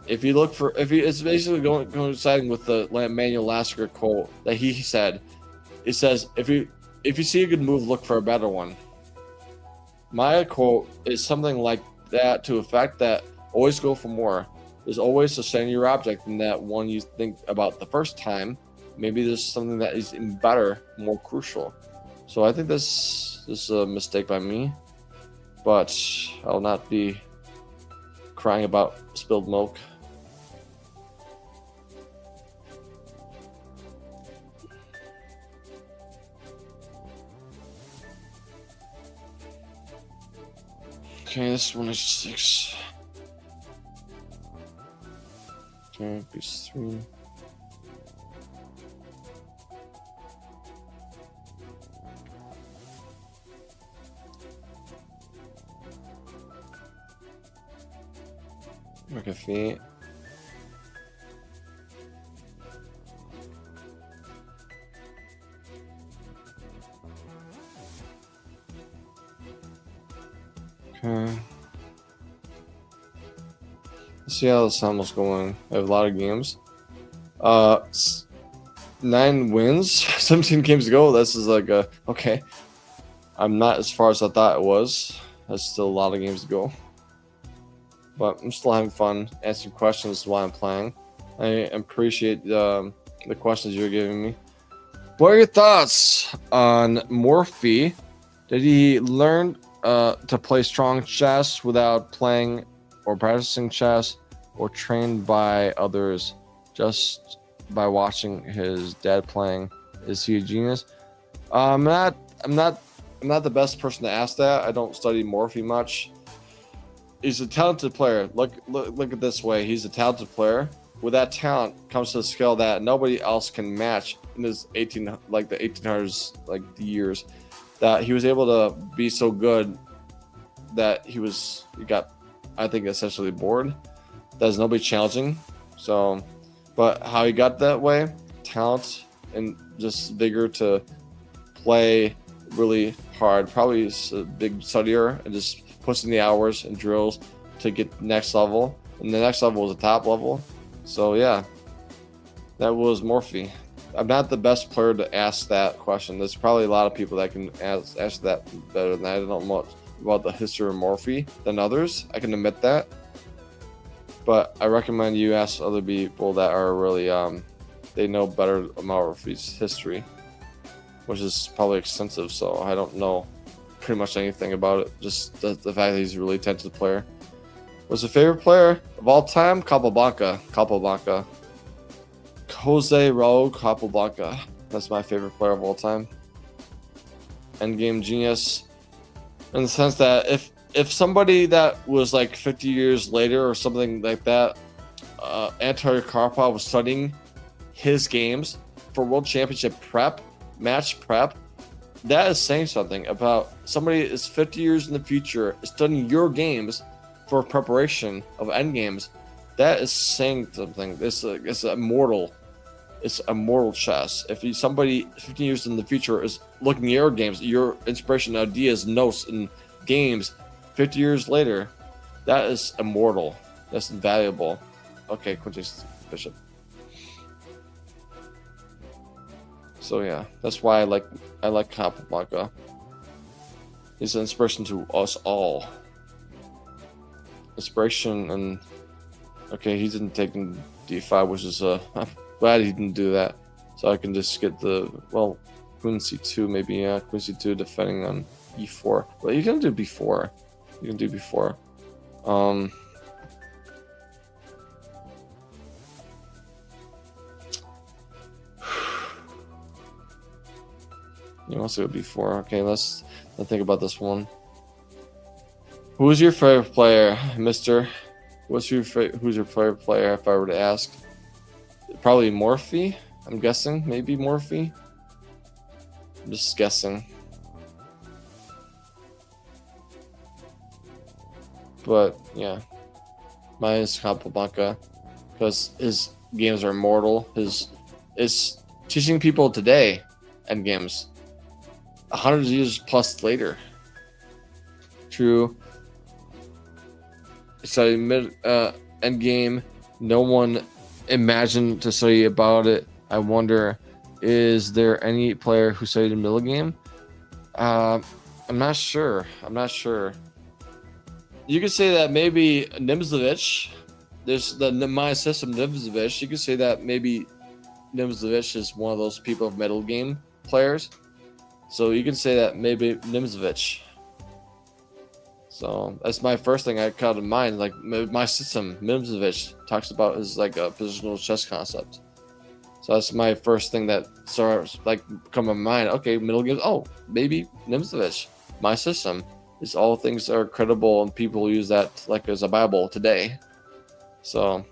If you look for, it's basically coinciding with the Manuel Lasker quote that he said. It says, if you see a good move, look for a better one. My quote is something like that, to effect that always go for more. There's always a shinier object than that one you think about the first time. Maybe there's something that is even better, more crucial. So I think this is a mistake by me, but I'll not be crying about spilled milk. Okay, this one is 6. Okay, piece 3. Okay, feet. Okay. Let's see how the Simul's going. I have a lot of games. 9 wins, 17 games to go. This is like okay. I'm not as far as I thought it was. There's still a lot of games to go. But I'm still having fun answering questions while I'm playing. I appreciate the questions you're giving me. What are your thoughts on Morphe? Did he learn to play strong chess without playing or practicing chess, or trained by others just by watching his dad playing? Is he a genius? I'm not the best person to ask that. I don't study Morphe much. He's a talented player. Look at it this way. He's a talented player. With that talent comes to a skill that nobody else can match in his the 1800s, the years. That he was able to be so good that he got, I think, essentially bored. There's nobody challenging. So, but how he got that way, talent and just vigor to play really hard. Probably he's a big studier and just puts in the hours and drills to get next level. And the next level was the top level. So yeah, that was Morphe. I'm not the best player to ask that question. There's probably a lot of people that can ask that better than I. I don't know much about the history of Morphe than others. I can admit that. But I recommend you ask other people that are really, they know better about Morphe's history, which is probably extensive. So I don't know pretty much anything about it. Just the fact that he's a really talented player. Was a favorite player of all time? Capablanca. Jose Raul Capablanca. That's my favorite player of all time. Endgame genius. In the sense that if somebody that was like 50 years later or something like that, Anatoly Karpov was studying his games for World Championship match prep, that is saying something about somebody that is 50 years in the future studying your games for preparation of endgames. That is saying something. It's immortal. it's immortal chess. If somebody 15 years in the future is looking at your games, your inspiration, ideas, notes, and games, 50 years later, that is immortal. That's invaluable. Okay, Queen takes bishop. So yeah, that's why I like Capablanca. He's an inspiration to us all. Inspiration and okay, he didn't take in d5, which is I'm glad he didn't do that. So I can just get the Queen c2 maybe, yeah, Queen c2 defending on e4. But you can do b4. You can do b4. You also go b4. Okay, let's think about this one. Who's your favorite player, Mister? Who's your favorite player? If I were to ask, probably Morphe. I'm guessing, maybe Morphe. I'm just guessing. But yeah, mine is Capablanca because his games are immortal. His is teaching people today end games 100 years plus later. True. So end game, no one imagined to study about it. I wonder, is there any player who studied middle game? I'm not sure. You could say that maybe Nimzovich. There's my system Nimzovich. You could say that maybe Nimzovich is one of those people of middle game players. So you can say that maybe Nimzovich. So that's my first thing I got in mind. Like my system, Nimzovich talks about is like a positional chess concept. So that's my first thing that starts like come to mind. Okay, middle games. Oh, maybe Nimzovich. My system is all things that are credible and people use that like as a Bible today. So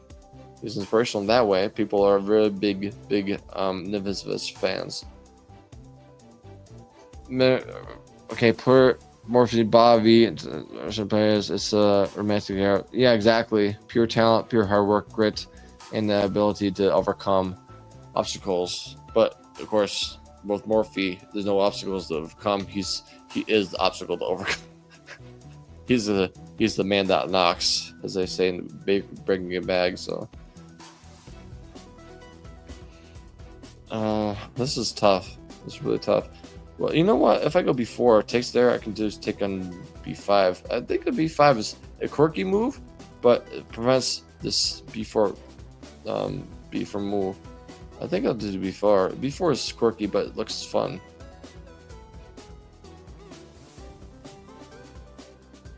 it's inspirational in that way. People are really big Nimzovich fans. Okay, per Morphe Bobby players, it's a romantic era. Yeah, exactly. Pure talent, pure hard work, grit, and the ability to overcome obstacles. But of course, with Morphe, there's no obstacles to overcome. He is the obstacle to overcome. he's the man that knocks, as they say in Breaking Bad. So, this is tough. It's really tough. Well, you know what? If I go b4, takes there, I can just take on b5. I think the b5 is a quirky move, but it prevents this b4 move. I think I'll do b4. b4 is quirky, but it looks fun.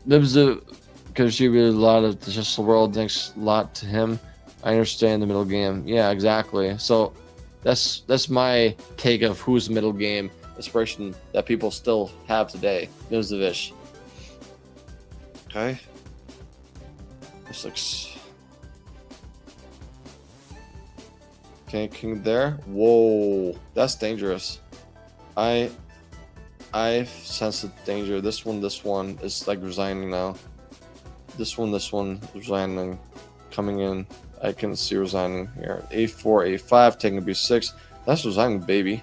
Nibza contributed a lot of the chess world. Thanks a lot to him. I understand the middle game. Yeah, exactly. So that's my take of who's middle game inspiration that people still have today. Nimzovich. Okay. This looks. Okay, king there. Whoa, that's dangerous. I sense the danger. This one is like resigning now. This one resigning, coming in. I can see resigning here. A4, A5, taking B6. That's resigning, baby.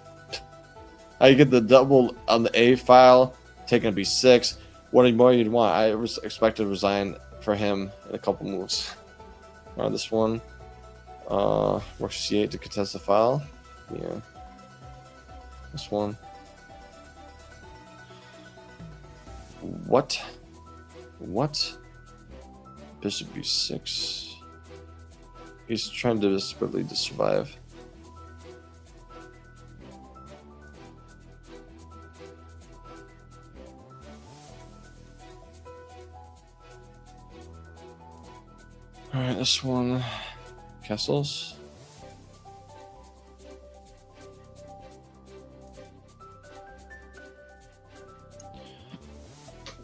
I get the double on the A file, taking a B6. What more you'd want? I was expected to resign for him in a couple moves. This one. Rook C8 to contest the file. Yeah. This one. What? Bishop B6. He's trying to desperately to survive. Alright, this one. Castles.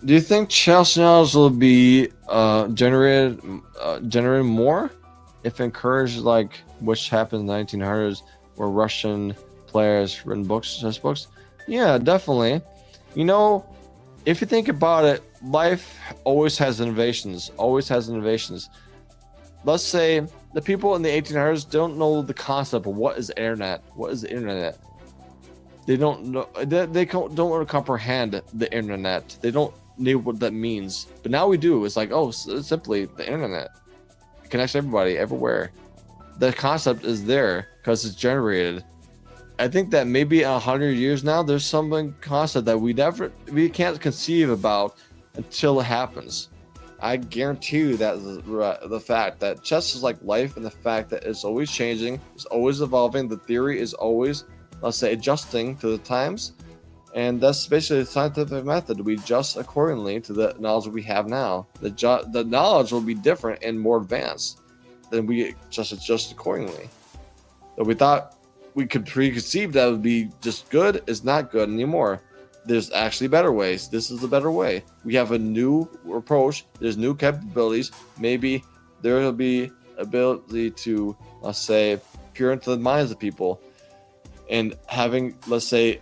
Do you think chess channels will be generated more if encouraged, like which happened in the 1900s, where Russian players written chess books? Yeah, definitely. You know, if you think about it, life always has innovations. Let's say the people in the 1800s don't know the concept of what is the internet. What is the internet? They don't know. They don't want to comprehend the internet. They don't know what that means. But now we do. It's like, oh, it's simply the internet. It connects everybody everywhere. The concept is there because it's generated. I think that maybe 100 years now, there's some concept that we can't conceive about until it happens. I guarantee you that the fact that chess is like life, and the fact that it's always changing, it's always evolving. The theory is always, let's say, adjusting to the times, and that's basically the scientific method. We adjust accordingly to the knowledge we have now. The knowledge will be different and more advanced, then we just adjust accordingly. So we thought we could preconceive that would be just good is not good anymore. There's actually better ways. This is the better way. We have a new approach. There's new capabilities. Maybe there will be ability to, let's say, peer into the minds of people, and having, let's say,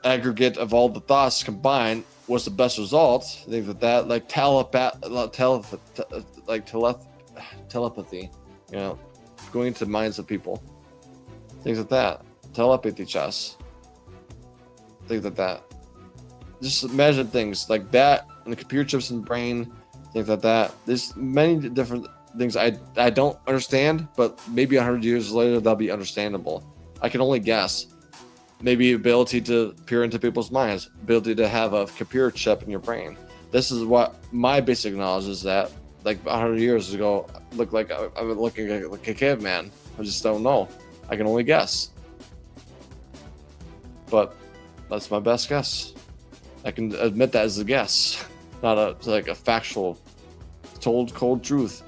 aggregate of all the thoughts combined was the best result. I think that like telepathy, you know, going into the minds of people, things like that, telepathy chess, things like that. Just imagine things like that, and the computer chips in the brain, things like that. There's many different things I don't understand, but maybe 100 years later they'll be understandable. I can only guess. Maybe ability to peer into people's minds, ability to have a computer chip in your brain. This is what my basic knowledge is, that like 100 years ago, looked like I'm looking like a caveman. I just don't know. I can only guess. But that's my best guess. I can admit that as a guess, not a factual, told cold truth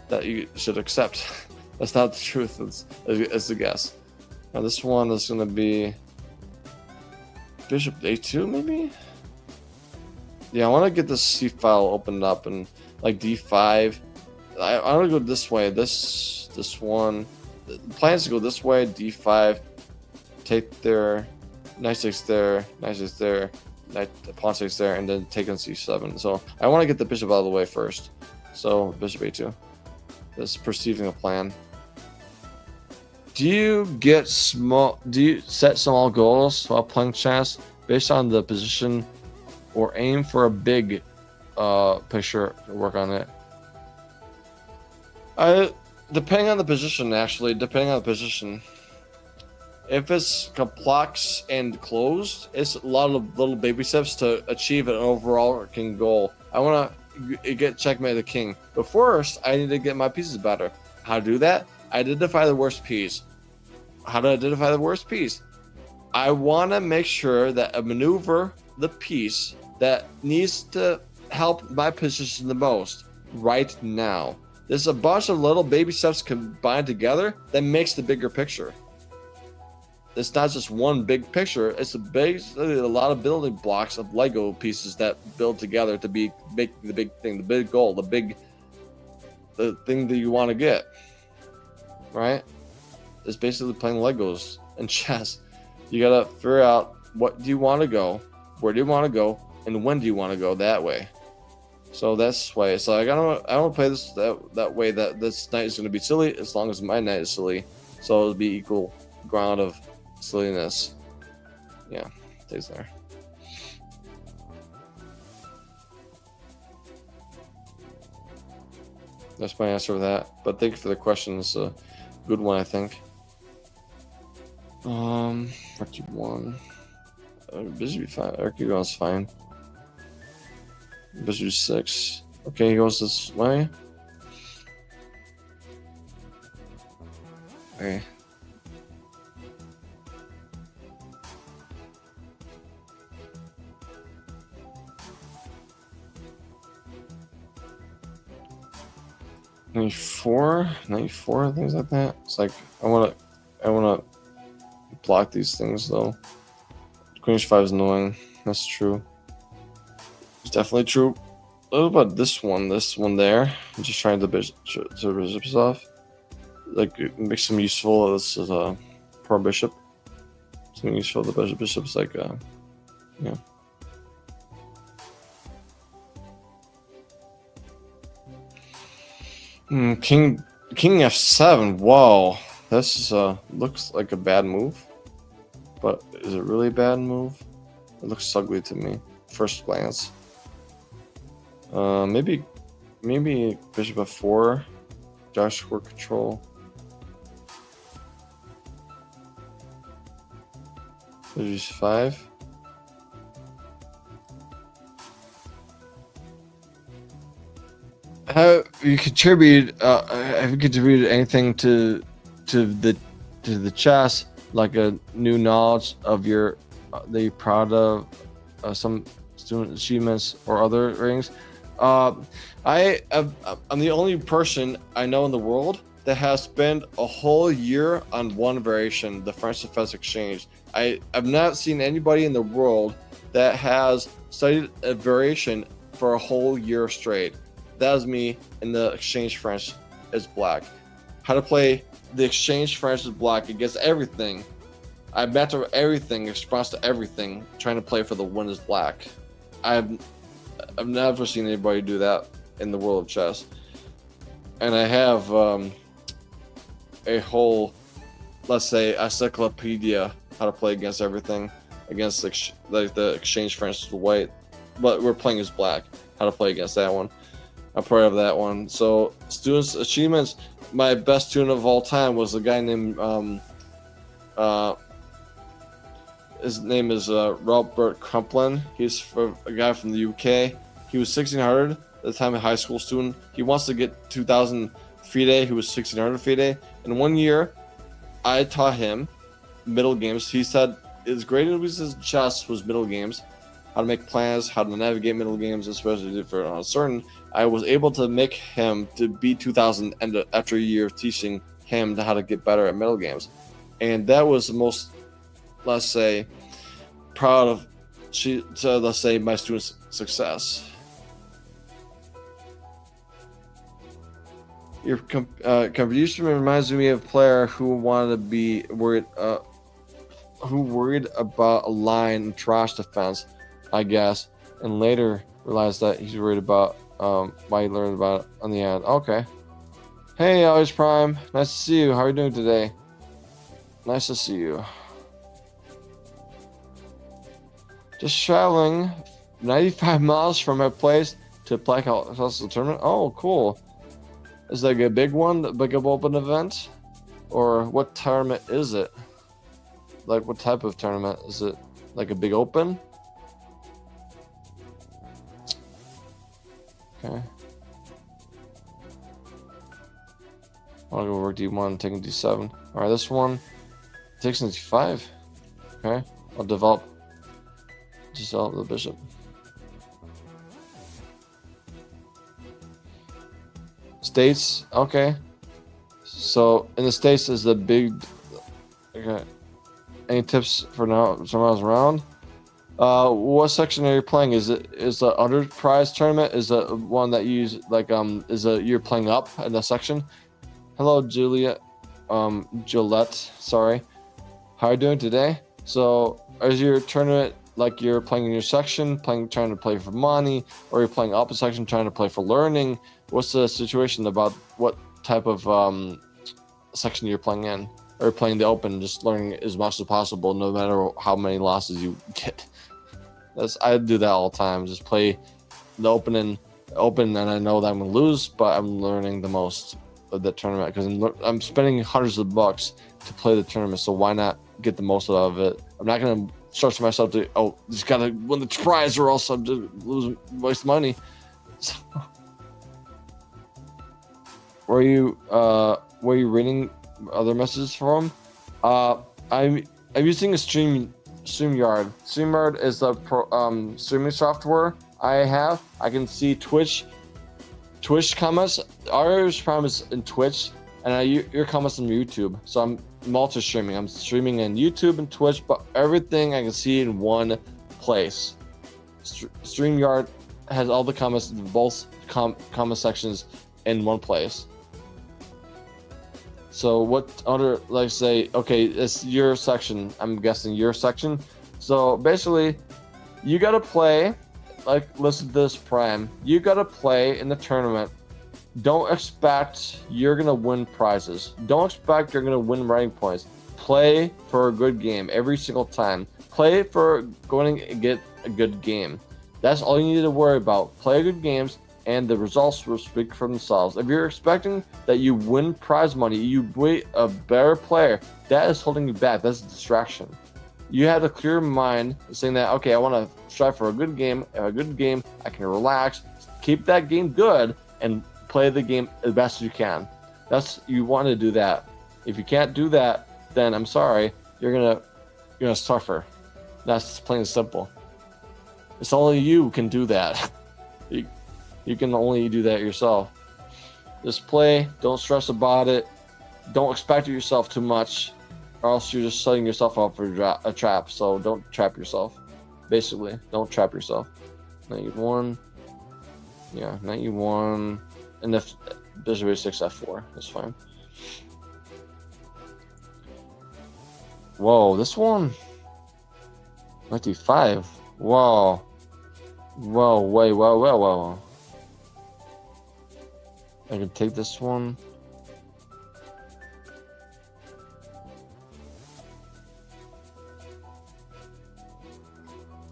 that you should accept. That's not the truth. It's a guess. Now this one is going to be Bishop A2, maybe? Yeah, I want to get this C file opened up, and like D5. I want to go this way. This one. The plan is to go this way. D5. Take there. Knight 6 there. Knight 6 there. Pawn 6 there, and then take on C7. So I want to get the bishop out of the way first. So Bishop A2. That's perceiving a plan. Do you set small goals while playing chess based on the position, or aim for a big picture to work on it? Depending on the position, actually. Depending on the position. If it's complex and closed, it's a lot of little baby steps to achieve an overall king goal. I want to get checkmate the king. But first, I need to get my pieces better. How to do that? Identify the worst piece. How to identify the worst piece? I want to make sure that I maneuver the piece that needs to help my position the most right now. There's a bunch of little baby steps combined together that makes the bigger picture. It's not just one big picture. It's basically a lot of building blocks of Lego pieces that build together to make the big thing, the big goal, the thing that you want to get. Right? It's basically playing Legos and chess. You gotta figure out what do you want to go, where do you want to go, and when do you want to go that way. So that's why it's like I don't play this that way. That this knight is gonna be silly as long as my knight is silly. So it'll be equal ground of silliness. Yeah, stays there. That's my answer for that. But thank you for the question. It's a good one, I think. Rook d1. Bishop b5. Rook goes fine. Bishop d6. Okay, he goes this way. Okay. Knight 4, things like that. It's like I wanna block these things though. Queen h5 is annoying. That's true. It's definitely true. What about this one there? I'm just trying to bishops off. Like it makes them useful. This is a poor bishop. Something useful. The bishop's like yeah. King King F7. Whoa, this is looks like a bad move, but is it really a bad move? It looks ugly to me, first glance. Maybe Bishop F4, Joshua control. G5. Have you contributed anything to the chess, like a new knowledge of your that you're proud of, some student achievements or other rings? I'm the only person I know in the world that has spent a whole year on one variation, the French Defense Exchange. I've not seen anybody in the world that has studied a variation for a whole year straight. That was me in the Exchange French is Black. How to play the Exchange French is Black against everything. I master everything, response to everything, trying to play for the win is Black. I've never seen anybody do that in the world of chess. And I have a whole, let's say, encyclopedia how to play against everything, against like the Exchange French is White, but we're playing as Black. How to play against that one. I'm proud of that one. So students' achievements, my best student of all time was a guy named his name is Robert Crumplin. He's a guy from the UK. He was 1600 at the time, a high school student. He wants to get 2000 FIDE. He was 1600 FIDE. In 1 year, I taught him middle games. He said his greatest as chess was middle games, how to make plans, how to navigate middle games, especially for uncertain. I was able to make him to beat 2000 and after a year of teaching him how to get better at middle games. And that was the most, let's say, proud of, let's say, my students' success. Your contribution reminds me of a player who wanted to be worried about a line and trash defense, I guess, and later realized that he's worried about why he learned about it on the end. Okay. Hey, Always Prime. Nice to see you. How are you doing today? Nice to see you. Just traveling 95 miles from my place to play across the tournament. Oh, cool. Is that like a big one, a big open event? Or what tournament is it? Like, what type of tournament? Is it like a big open? Okay. I'll go over D1, taking D7. Alright, this one takes into D5. Okay. I'll develop the bishop. States, okay. So in the States is the big. Okay. Any tips for now? Somewhere around. What section are you playing? Is the under prize tournament? Is the one that you use like you're playing up in the section? Hello, Gillette. Sorry. How are you doing today? So is your tournament like you're playing in your section, trying to play for money, or you're playing opposite section, trying to play for learning? What's the situation about what type of section you're playing in? Or you're playing the open, just learning as much as possible, no matter how many losses you get. I do that all the time. Just play the open, and I know that I'm gonna lose, but I'm learning the most of the tournament because I'm spending hundreds of bucks to play the tournament. So why not get the most out of it? I'm not gonna structure myself to just gotta win the prize or else I'm just waste money. So, were you reading other messages from? I'm using a StreamYard. StreamYard is the streaming software I have. I can see Twitch comments. Ours Prime is in Twitch, and your comments on YouTube. So I'm multi-streaming. I'm streaming in YouTube and Twitch, but everything I can see in one place. StreamYard has all the comments in both comment sections in one place. So what other, like, say, okay, it's your section. I'm guessing your section. So basically, you gotta play, like, listen to this Prime. You gotta play in the tournament don't expect you're gonna win prizes. Don't expect you're gonna win ranking points. Play for a good game every single time. Play for going to get a good game. That's all you need to worry about. Play good games, and the results will speak for themselves. If you're expecting that you win prize money, you be a better player, that is holding you back. That's a distraction. You have a clear mind saying that, okay, I want to strive for a good game. A good game, I can relax, keep that game good, and play the game the best you can. You want to do that. If you can't do that, then I'm sorry, you're gonna suffer. That's plain and simple. It's only you who can do that. You can only do that yourself. Just play. Don't stress about it. Don't expect it yourself too much, or else you're just setting yourself up for a trap. So don't trap yourself. Basically, don't trap yourself. 91. Yeah, 91. And if Bishop A6 F4, that's fine. Whoa, this one. 95. Whoa. Whoa, wait, whoa. I can take this one.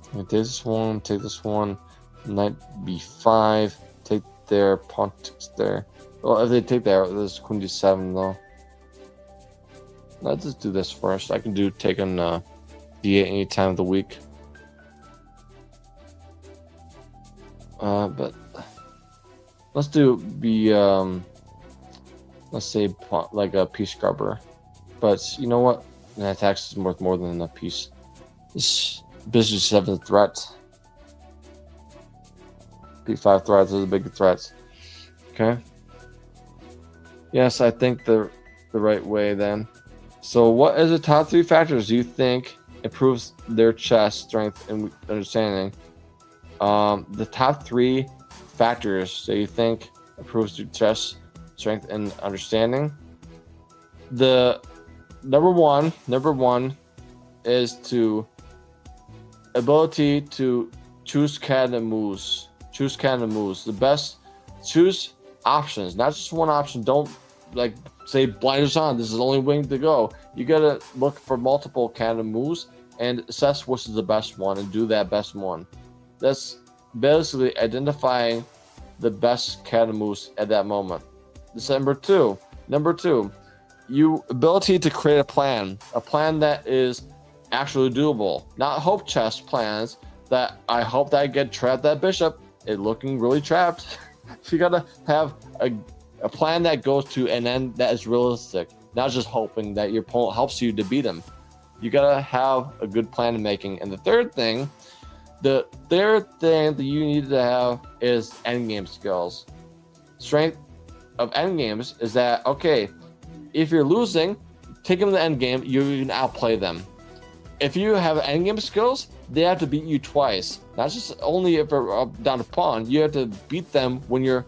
I can take this one, take this one. Knight B5. Take their pawn takes there. Well, if they take there, there's Queen D7 though. Let's just do this first. I can take on D8 any time of the week. But let's do let's say like a piece scrubber. But you know what? An attack is worth more than a piece. This bishop 7 threat. P5 threats is a big threat. Okay. Yes, I think the right way then. So what is the top 3 factors do you think improves their chess strength and understanding? The top 3 factors that you think improves your chess strength and understanding. The number one is to ability to choose candidate moves. Choose candidate moves. The best. Choose options, not just one option. Don't like say blinders on. This is the only way to go. You gotta look for multiple candidate moves and assess which is the best one and do that best one. That's basically identifying the best candidate moves at that moment. This number two, you ability to create a plan that is actually doable, not hope chess plans that I hope that I get trapped that bishop. It looking really trapped. So you gotta have a plan that goes to an end that is realistic, not just hoping that your opponent helps you to beat him. You gotta have a good plan making. And the third thing that you need to have is endgame skills. Strength of endgames is that, okay, if you're losing, take them to the endgame, you can outplay them. If you have endgame skills, they have to beat you twice. Not just only if you're up down a pawn, you have to beat them when you're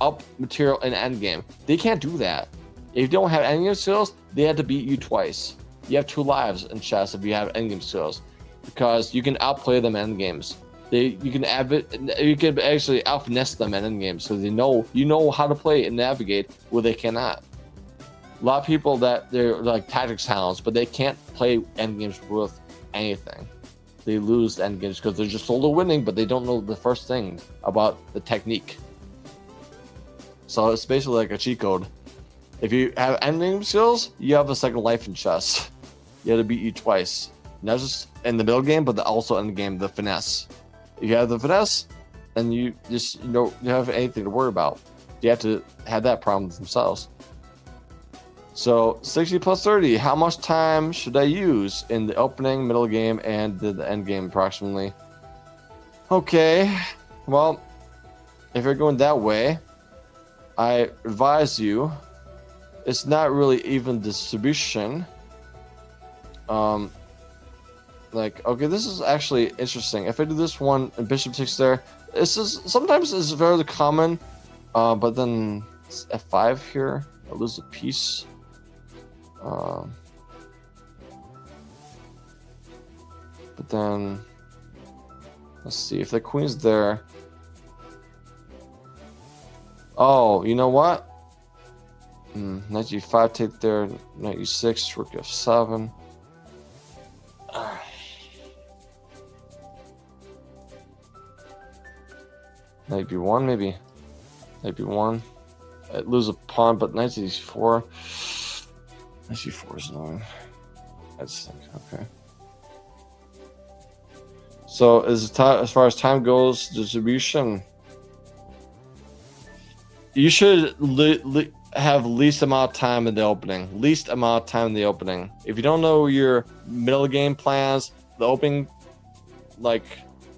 up material in endgame. They can't do that. If you don't have endgame skills, they have to beat you twice. You have 2 lives in chess if you have endgame skills, because you can outplay them in endgames. You can actually out-finesse them in endgames, so you know how to play and navigate where they cannot. A lot of people that they're like tactics hounds, but they can't play endgames with anything. They lose endgames because they're just sold to winning, but they don't know the first thing about the technique. So it's basically like a cheat code. If you have endgame skills, you have a second life in chess. You have to beat you twice, not just in the middle game, but also in the game, the finesse. If you have the finesse, then you don't have anything to worry about. You have to have that problem themselves. So 60 plus 30, how much time should I use in the opening, middle game, and the end game approximately? Okay, well, if you're going that way, I advise you, it's not really even distribution. Okay, this is actually interesting. If I do this one and bishop takes there, sometimes it's very common, but then it's F5 here, I lose a piece. But then let's see if the queen's there. Oh, you know what? Knight g5, take there. Knight e6, rook f7. Knight b1, maybe. Knight b1. I lose a pawn, but knight e4. Knight c4 is annoying. That's okay. So as far as time goes, distribution, you should have least amount of time in the opening. Least amount of time in the opening. If you don't know your middle game plans, the opening like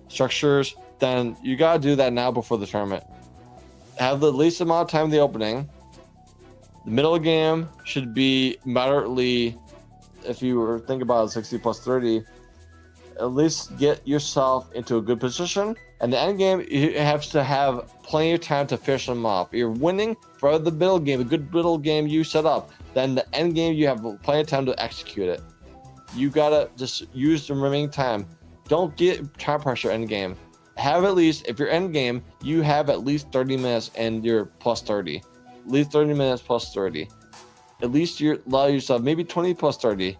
structures, then you gotta do that now before the tournament. Have the least amount of time in the opening. The middle game should be moderately, if you were thinking about 60 plus 30, at least get yourself into a good position. And the end game, you have to have plenty of time to finish them off. You're winning for the middle game, a good middle game you set up. Then the end game, you have plenty of time to execute it. You gotta just use the remaining time. Don't get time pressure end game. Have at least, if you're end game, you have at least 30 minutes and you're plus 30. At least 30 minutes plus 30. At least you allow yourself maybe 20 plus 30.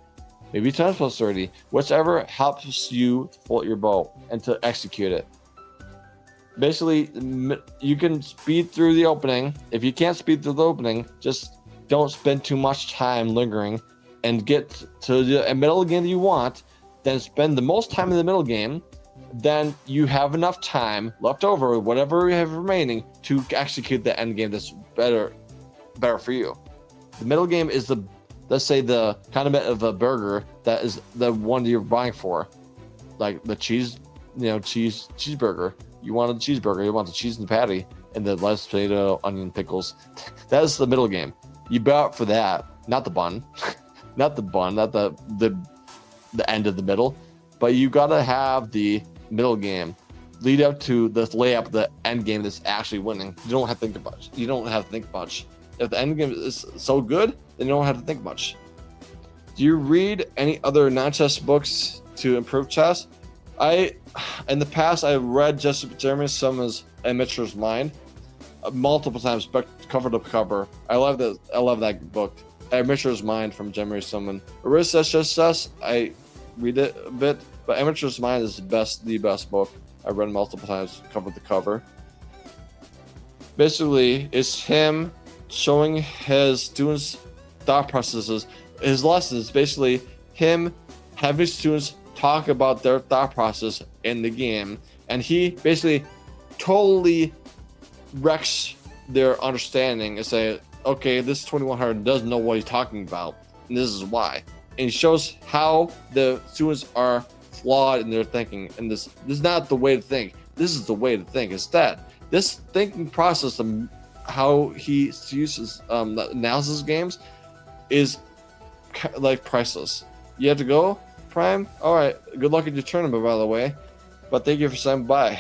Maybe 10 plus 30. Whichever helps you float your boat and to execute it. Basically, you can speed through the opening. If you can't speed through the opening, just don't spend too much time lingering and get to the middle game that you want. Then spend the most time in the middle game. Then you have enough time left over, whatever you have remaining, to execute the end game that's better for you. The middle game is the, let's say, the condiment of a burger that is the one you're buying for, like the cheese, cheeseburger. You want a cheeseburger, you want the cheese and the patty, and the lettuce, potato, onion, pickles. That is the middle game. You bet for that, not the bun, not the bun, not the end of the middle, but you gotta have the middle game lead up to the layup, the end game that's actually winning. You don't have to think much. You don't have to think much. If the end game is so good, then you don't have to think much. Do you read any other non-chess books to improve chess? In the past, I read Jeremy Simul's Amateur's Mind multiple times, but cover to cover. I love that book, Amateur's Mind from Jeremy Simul. Arista Chess, I read it a bit, but Amateur's Mind is the best book. I read multiple times, cover to cover. Basically, it's him showing his students' thought processes, his lessons. Basically, him having students talk about their thought process in the game, and he basically totally wrecks their understanding and say, okay, this 2100 doesn't know what he's talking about, and this is why. And he shows how the students are flawed in their thinking, and this is not the way to think. This is the way to think. Instead, this thinking process of how he uses analysis games is like priceless. You have to go, Prime. All right, good luck at your tournament, by the way. But thank you for saying bye.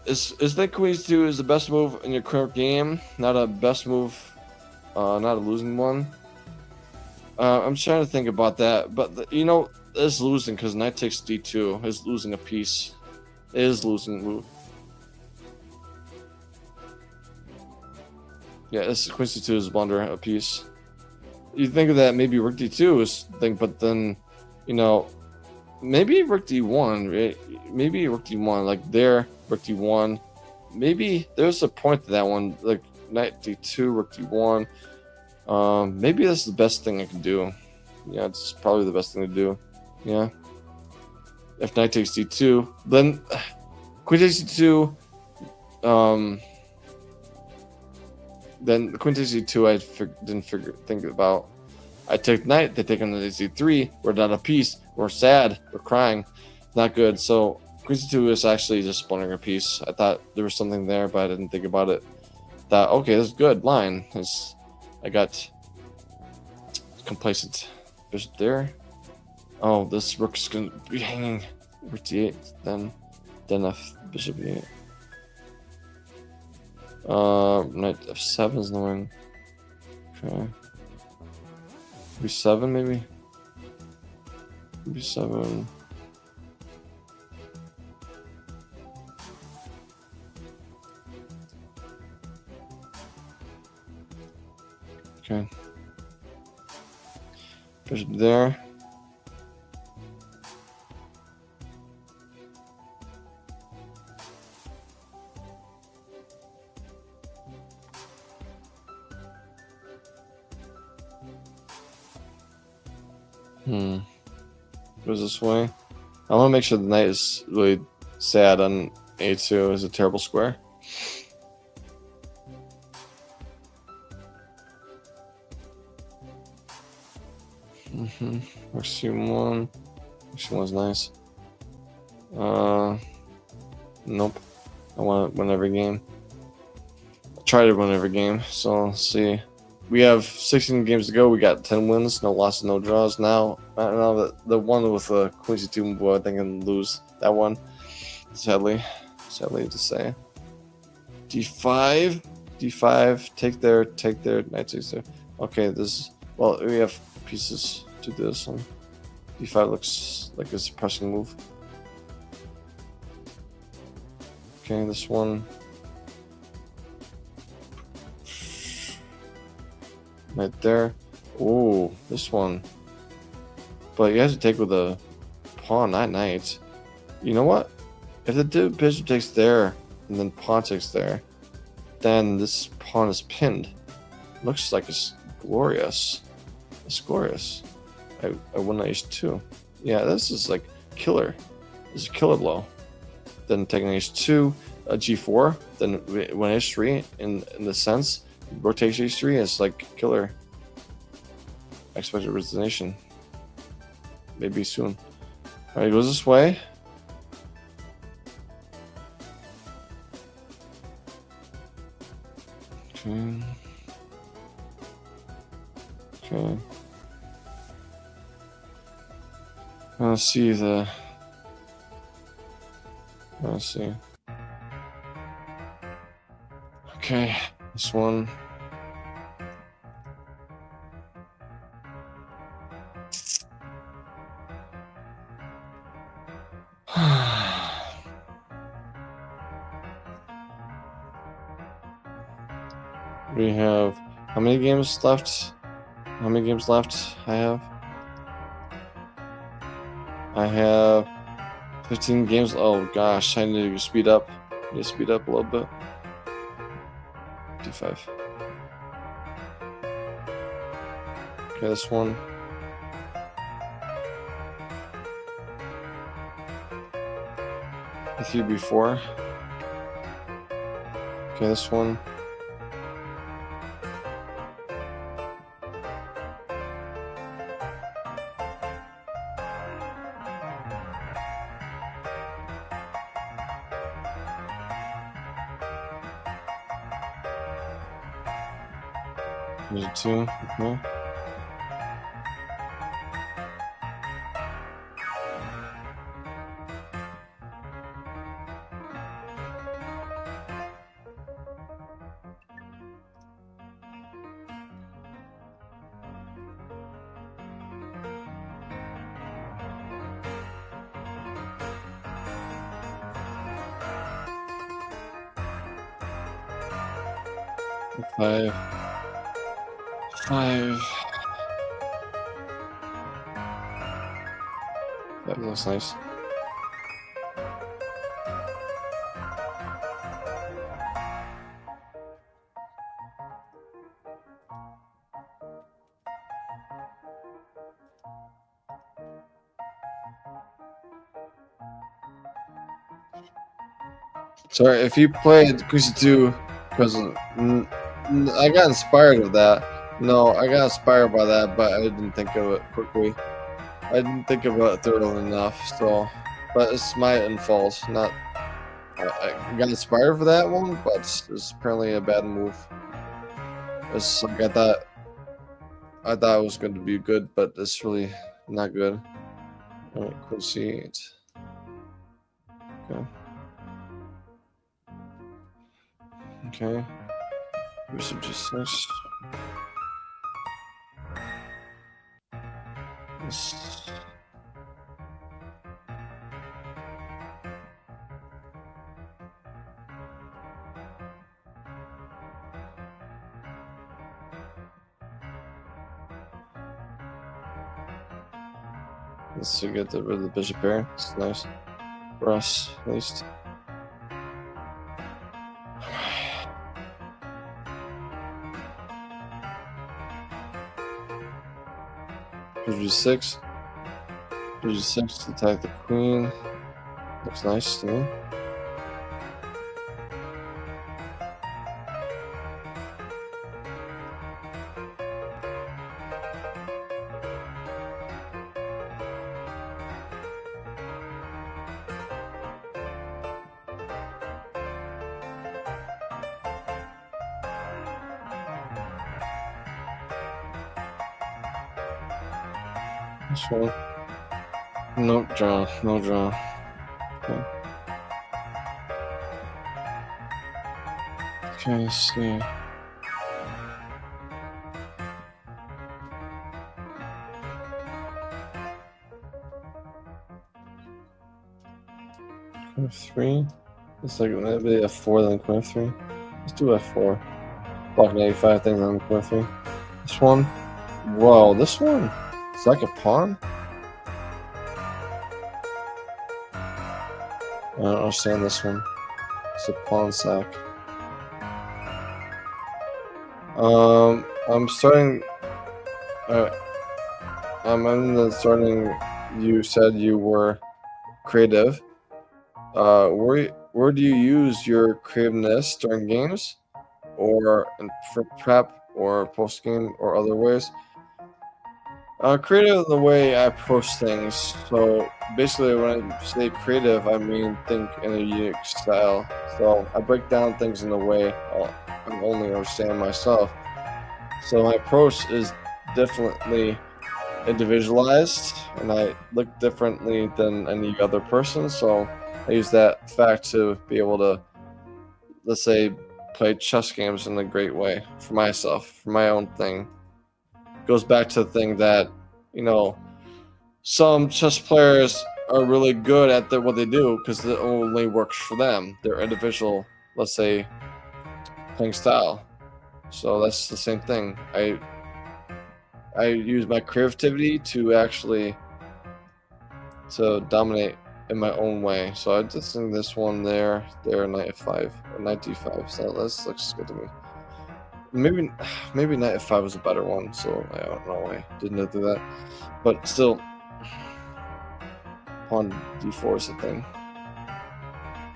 Is think Queen 2 is the best move in your current game, not a best move, not a losing one? I'm trying to think about that, but it's losing because knight takes d2 is losing a piece. It is losing move. Yeah, this Queen c2 is blunder a piece. You think of that maybe rook d2 is thing, but then maybe rook d1, right? Maybe rook d1, like there, rook d1. Maybe there's a point to that one, like knight d2, rook d1. Maybe that's the best thing I can do. Yeah, it's probably the best thing to do. Yeah. If knight takes d2, then queen takes d2. Then queen takes d2. I didn't think about. I take knight. They take on the d3. We're not a piece. We're sad. We're crying. Not good. So queen c2 is actually just blundering a piece. I thought there was something there, but I didn't think about it. Thought, okay, this is good line. I got complacent. Bishop there. Oh, this rook's gonna be hanging. Rook d8, then f bishop e8. Knight f7 is annoying. Okay. b7 maybe. b7. Bishop there. Goes this way. I want to make sure the knight is really sad on a2 is a terrible square. C1. C1's nice. Nope. I want to win every game. I try to win every game. So let's see. We have 16 games to go. We got 10 wins, no losses, no draws. Now the one with the Queen C2 move, I think I can lose that one. Sadly to say. D5, D5. Take there. Knight takes there. Okay, this. Well, we have pieces to this one. D5 looks like a suppressing move. Okay, this one. Right there. Ooh, this one. But you have to take with a pawn, not knight. You know what? If the bishop takes there and then pawn takes there, then this pawn is pinned. Looks like it's glorious. It's glorious. I won h2. Yeah, this is like killer. This is a killer blow. Then taking h2, g4, then when h3 in the sense. Rotation h3 is like killer. Expected resignation. Maybe soon. Alright, it goes this way. Okay. Let's see. Okay, this one. We have how many games left? How many games left? I have 15 games. Oh gosh, I need to speed up. I need to speed up a little bit. D5. Okay, this one. A3 B4. Okay, this one. There's a 2. Okay. Five. That looks nice. Sorry, if you played Kushi 2, because I got inspired with that. No, I got inspired by that, but I didn't think of it quickly. I didn't think of it thoroughly enough, so. But it's my own fault, not. I got inspired for that one, but it's apparently a bad move. It's like I thought it was going to be good, but it's really not good. Alright, Queen C8. Okay. Okay. Bishop G6. This. Let's get rid of the bishop pair. It's nice for us, at least. G6. G6 to attack the queen. Looks nice to me. This one. No draw. No draw. Okay. Okay, let's see. Queen f3. It's like maybe f4 then queen f3. Let's do f4. Block 85 things on queen f3. This one. Whoa, this one. It's like a pawn? I don't understand this one. It's a pawn sack. I'm starting. I'm in the starting. You said you were creative. Where do you use your creativeness during games, or for prep, or post game, or other ways? Creative in the way I approach things. So basically, when I say creative, I mean think in a unique style. So I break down things in a way I only understand myself. So my approach is definitely individualized, and I look differently than any other person. So I use that fact to be able to, let's say, play chess games in a great way for myself, for my own thing. Goes back to the thing that, you know, some chess players are really good at what they do because it only works for them, their individual, let's say, playing style. So that's the same thing. I use my creativity to actually to dominate in my own way. So I just think this one there, knight f5 or knight d5. So that looks good to me. Maybe knight f5 was a better one, so I don't know why I didn't do that. But still, pawn d4 is the thing.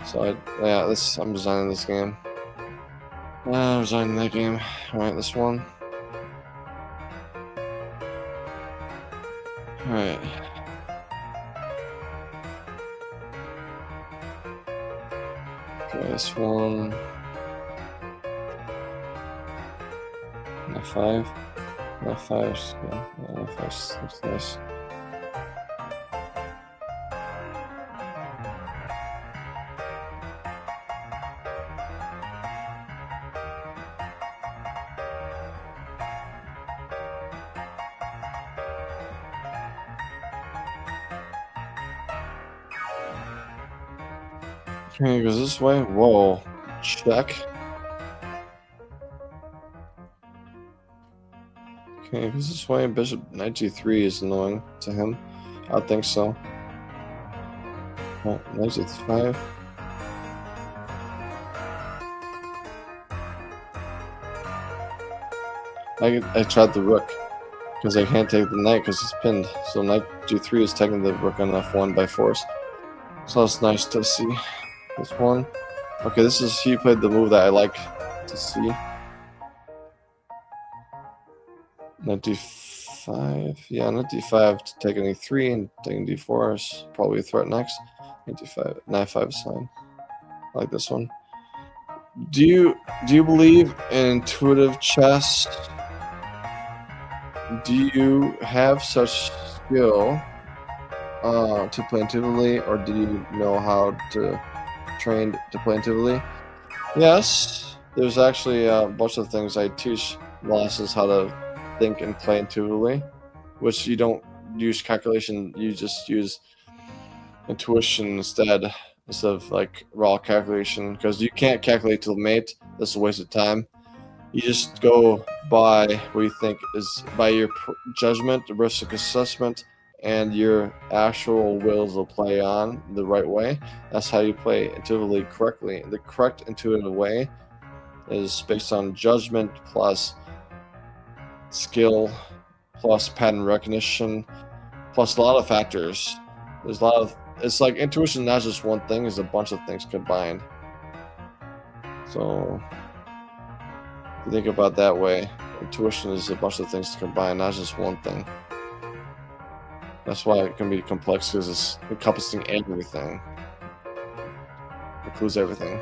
So I'm designing this game. I'm designing that game. Alright, this one. Alright. Okay, this one. F5. F5's good. F5 looks nice. Okay, it goes this way. Whoa. Check. Okay, because this way bishop knight g3 is annoying to him. I think so. Oh, knight g5. I tried the rook because I can't take the knight because it's pinned. So knight g3 is taking the rook on f1 by force. So it's nice to see. This one. Okay, he played the move that I like to see. Knight d5. Yeah, knight d5 to take an e3 and taking d4 is probably a threat next. Knight d5. Knight 5 is fine. I like this one. Do you believe in intuitive chess? Do you have such skill to play intuitively, or do you know how to train to play intuitively? Yes, there's actually a bunch of things I teach classes how to think and play intuitively, which you don't use calculation, you just use intuition instead of like raw calculation, because you can't calculate to the mate. That's a waste of time. You just go by what you think is by your judgment, risk assessment, and your actual wills will play on the right way. That's how you play intuitively correctly. The correct intuitive way is based on judgment plus skill plus pattern recognition plus a lot of factors. There's a lot of, it's like intuition, not just one thing, is a bunch of things combined. So if you think about it that way, intuition is a bunch of things combined, not just one thing. That's why it can be complex, because it's encompassing everything. Includes everything.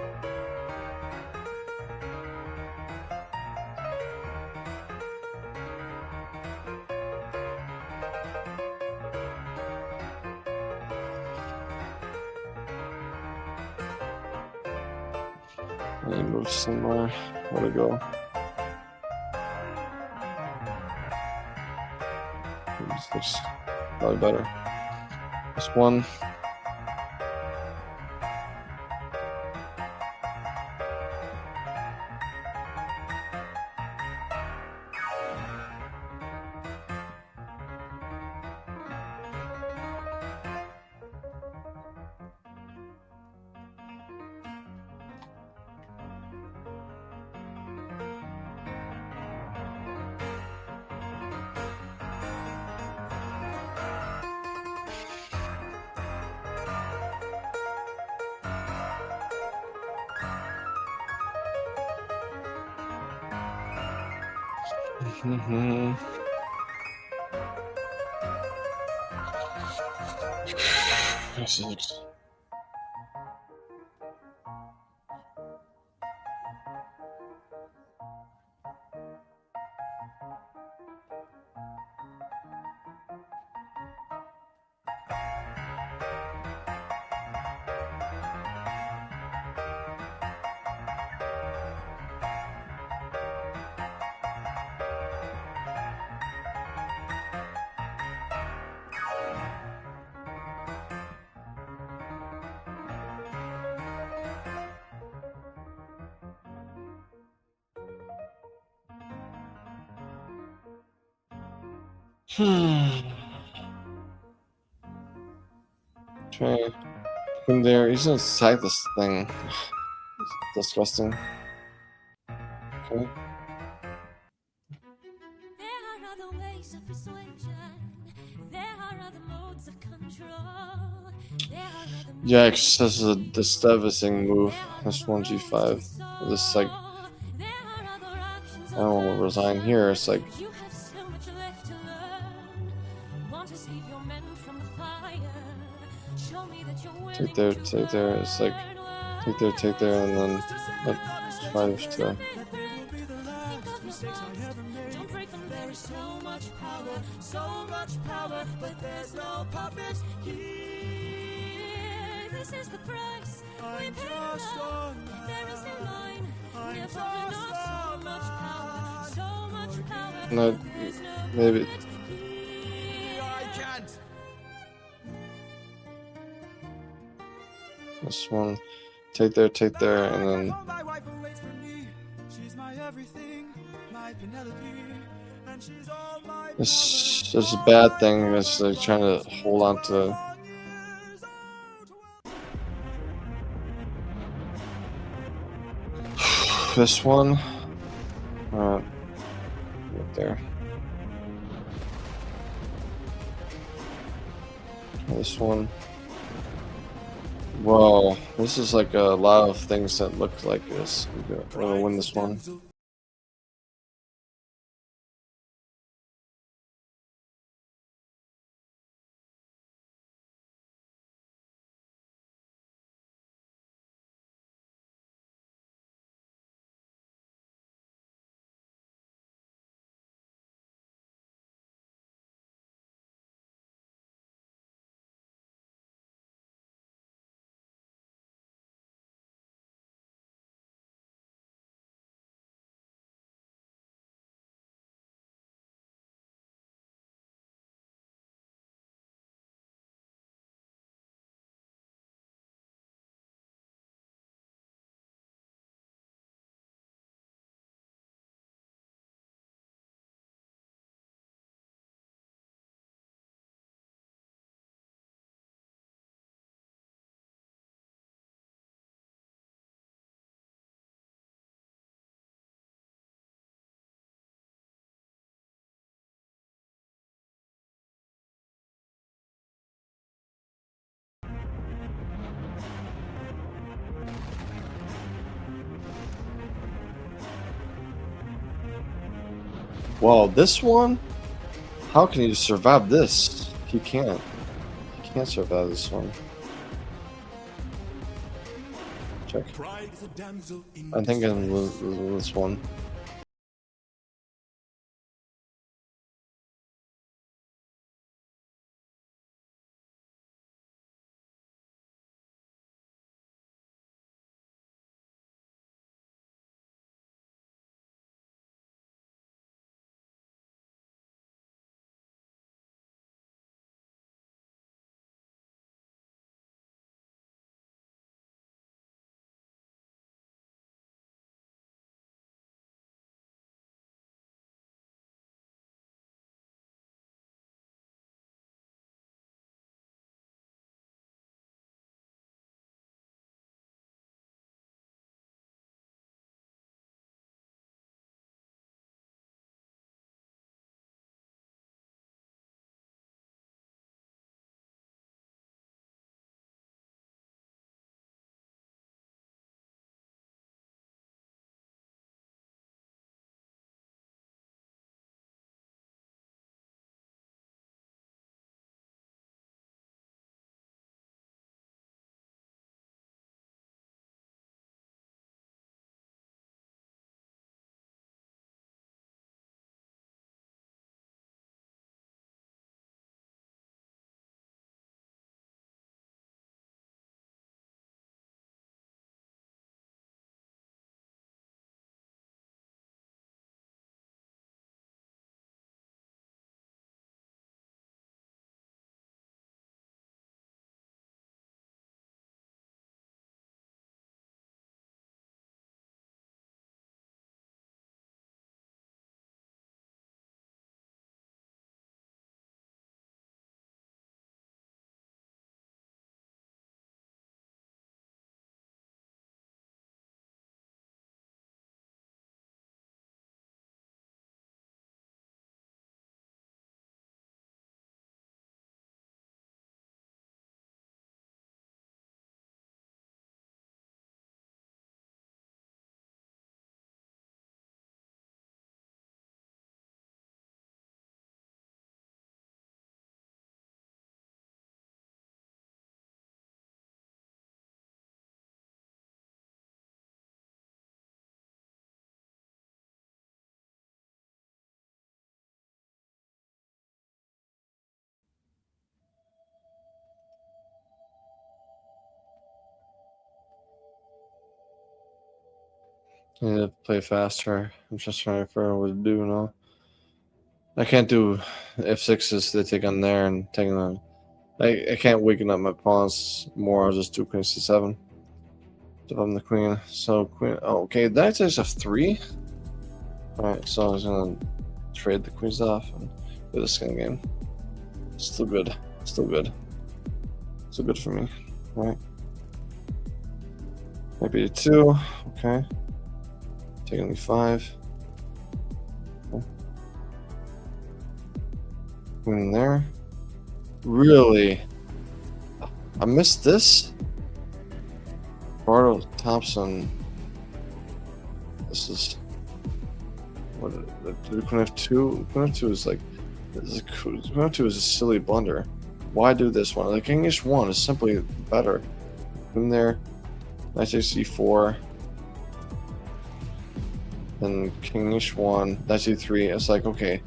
Let me move somewhere. Where to go? This looks probably better. This one. This looks. Okay. From there, he's inside this thing. It's disgusting. Okay. There are other ways of persuasion. There are other modes of control. There are other Yikes, this is a devastating move. That's 1G5. This, like, I don't want to resign here. It's like, You have so much left to learn. Want to save your men from the fire. Show me that you're willing take there, take there. It's like, take there, and then like, 5 to. Think of your heart. Don't break them. There is so much power, but there's no puppet here. This is the price we pay love. There is no line, never enough. So much power. No, maybe. I can't. This one, take there, and then. My wife waits for me. She's my everything, my Penelope, and she's all my. This is a bad thing. It's like trying to hold on to. This one. Right there. This one. Whoa, this is like a lot of things that look like this. We're gonna win this one. Well, this one, how can you survive this? He can't. He can't survive this one. Check. Pride is a damsel in I think I distress. lose this one. I need to play faster. I'm just trying to figure out what to do now. I can't do F6s. They take on there and taking on. I can't weaken up my pawns more. I'll just do Queen C7. If I'm the queen. So queen. Oh, okay. That takes F3. Alright, so I was gonna trade the queens off and do this kind of game. Still good. Still good. Still good for me. Right. Maybe 2. Okay. Taking me 5. Okay. Queen in there. Really? I missed this? Bardo Thompson. This is. What? Queen F2? Queen F2 is like. Queen F2 is a silly blunder. Why do this one? The King H1 is simply better. In there. Knight takes C4. Then King H1. Knight C3. It's like, okay.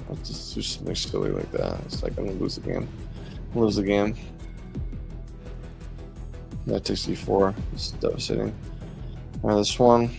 Let's just do something silly like that. It's like I'm gonna lose the game. Lose the game. Knight takes C4. It's devastating. Alright, this one.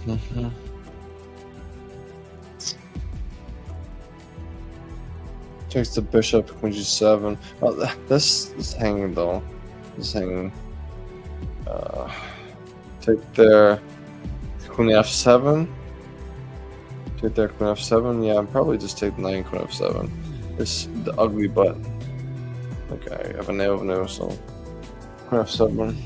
Mm-hmm. Takes the bishop, queen g7. Oh, this is hanging though. This is hanging. Take their queen f7. Take their queen f7. Yeah, I'm probably just take knight queen f7. It's the ugly butt. Okay, I have a no, so queen f7.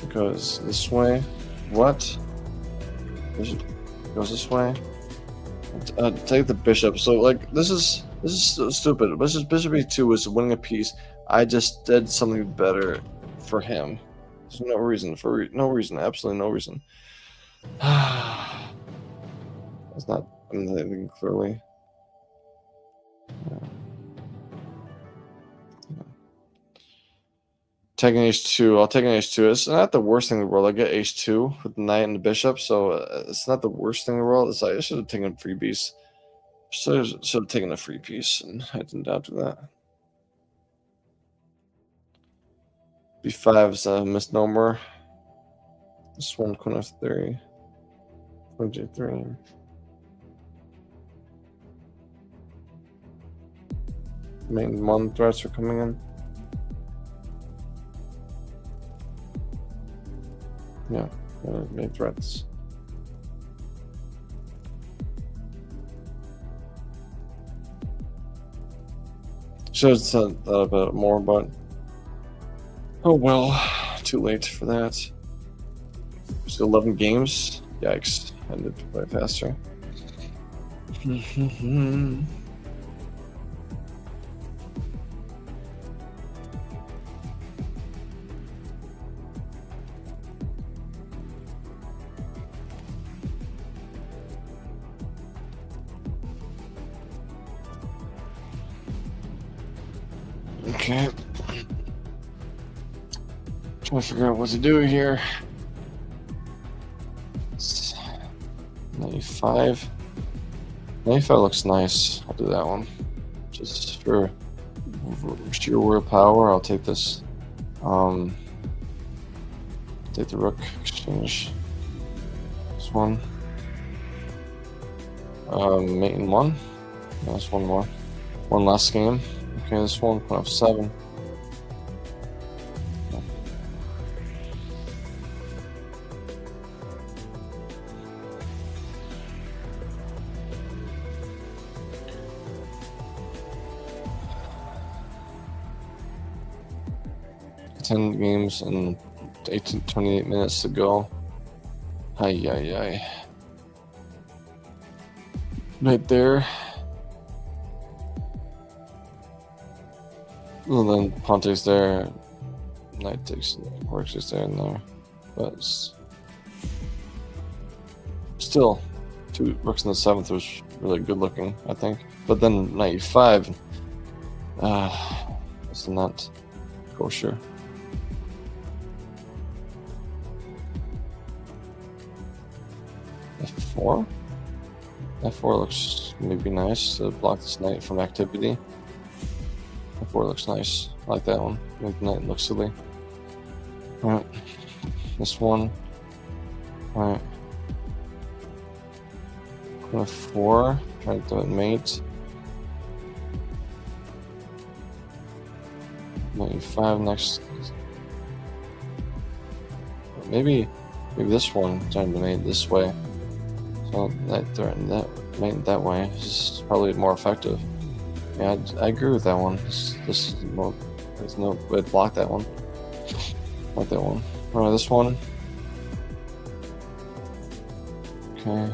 Goes this way. What? Goes this way. Take the bishop. So like this is so stupid. Bishop e2 was winning a piece. I just did something better for him. There's no reason absolutely no reason. It's not anything clearly. Taking h2, I'll take an h2. It's not the worst thing in the world. I get h2 with the knight and the bishop, so it's not the worst thing in the world. It's like I should have taken a free piece. Should have taken a free piece, and I didn't do that. b5 is a misnomer. This one, queen f3, queen g3. Main one threats are coming in. Yeah, main threats. Should have said that a bit more, but oh well, too late for that. Just 11 games. Yikes! I need to play faster. Okay. Trying to figure out what to do here. 95. 95 looks nice. I'll do that one. Just for sheer willpower, I'll take this. Take the rook exchange. This one. Mate in one. That's one more. One last game. Okay, this one, queen f7. Ten games and 28 minutes to go. Ay. Right there. And then pawn takes there, knight takes, works just there and there, but still, two rooks in the 7th was really good looking, I think. But then knight e5, it's not kosher. F4. F4 looks maybe nice to block this knight from activity. F4 looks nice. I like that one. Make the knight look silly. Alright. This one. Alright. Queen f4. Trying to do it mate. Knight e5 next. Maybe this one trying to mate this way. So that threatened that mate that way. This is probably more effective. Yeah, I agree with that one. This is more, there's no way to block that one. Like that one. Alright, this one. Okay.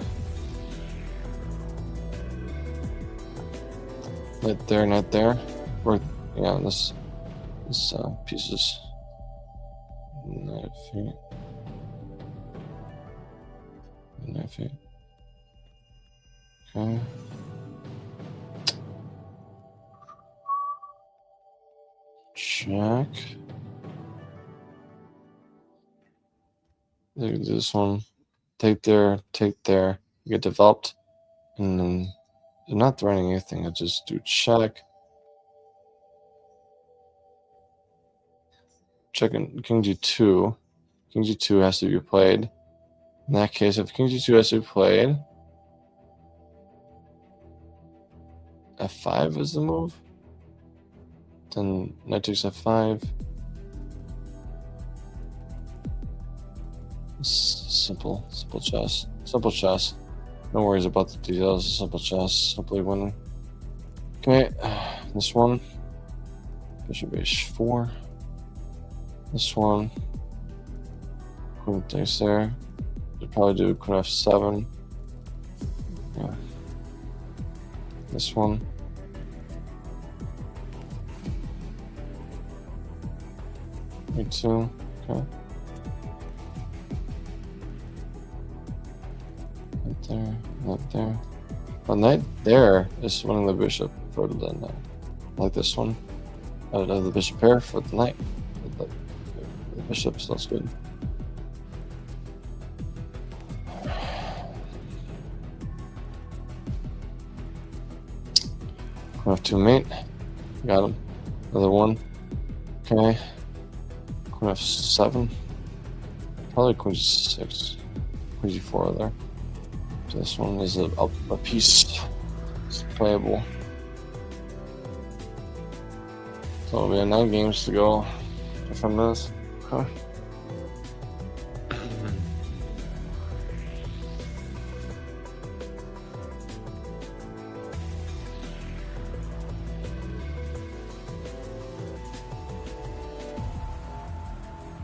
Not there. We're, yeah, this pieces. Knight feet. Knight feet. Okay. Check. Look at this one. Take there, get developed, and then they're not threatening anything. I just do check, checking king g2. King g2 has to be played. In that case, if king g2 has to be played, f5 is the move. Then knight takes f5. Simple chess. Simple chess. No worries about the details. Simple chess. Simply winning. Okay, this one. Bishop h4. This one. Queen takes there. You'd probably do queen f7. Yeah. This one. e2. Okay. Right there. The knight there is winning the bishop for the knight. Like this one. I would have the bishop pair for the knight. The bishop, so that's good. Queen f2 mate. Got him. Another one. Okay. Queen f7. Probably queen g6. Queen g4 there. So this one is a piece. It's playable. So we have 9 games to go. 5 minutes. Okay.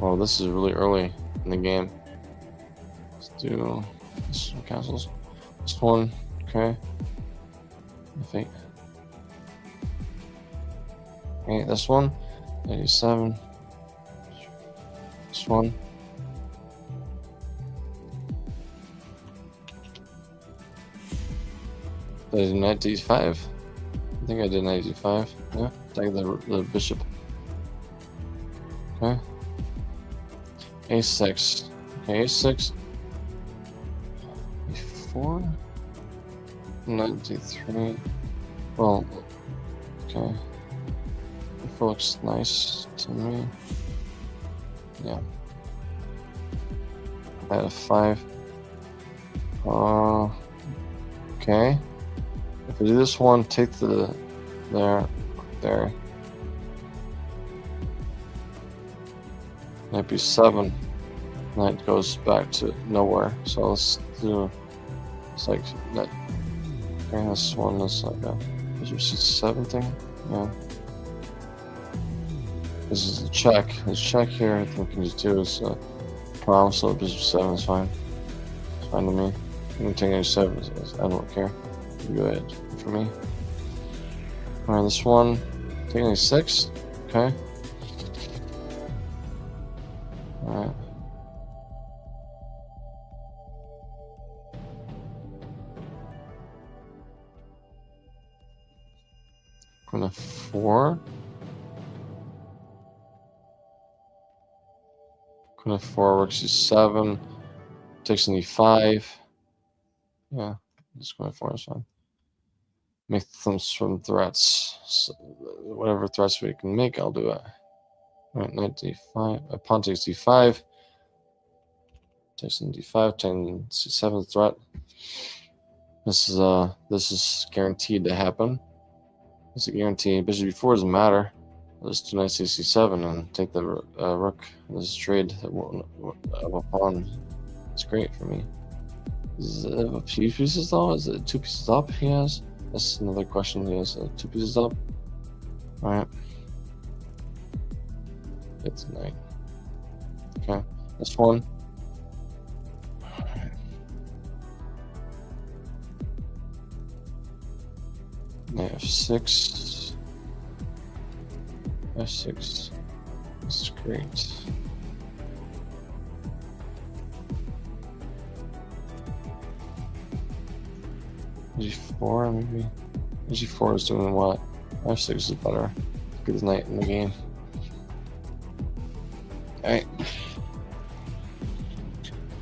Oh, this is really early in the game. Let's do this one castles. This one, okay. F8. Okay, this one. 87. This one. Did I do knight d5? I think I did knight d5. Yeah, take the bishop. Okay. a6. Okay, a6. e4. Knight d3. Well, okay. It looks nice to me. Yeah. Knight f5. Okay. If I do this one, take the there. Knight b7. Knight goes back to nowhere. So let's do. It's like that. Okay, this one is like a bishop c7 thing. Yeah. This is a check. There's check here. I think we can just do is prom. So bishop 7 is fine. It's fine to me. You can take h7. I don't care. Go ahead for me. Alright, this one. Taking a6. Okay. Alright. Queen f4. Queen f4 works e7. Takes an e5. Yeah, this queen f4 is fine. Make some threats. So whatever threats we can make, I'll do it. Alright, knight d5. Pawn takes d5. Takes an d5. Taking c7 threat. This is guaranteed to happen. It's a guarantee. Bishop b4 doesn't matter. I'll just do knight c7 and take the rook. This is trade of a pawn. It's great for me. Is it a few pieces though? Is it 2 pieces up he has? That's another question. He has 2 pieces up. Alright. It's a knight. Okay. This one. Knight f6. f6. This is great. g4 maybe. g4 is doing what? f6 is better. Get his knight in the game. Alright.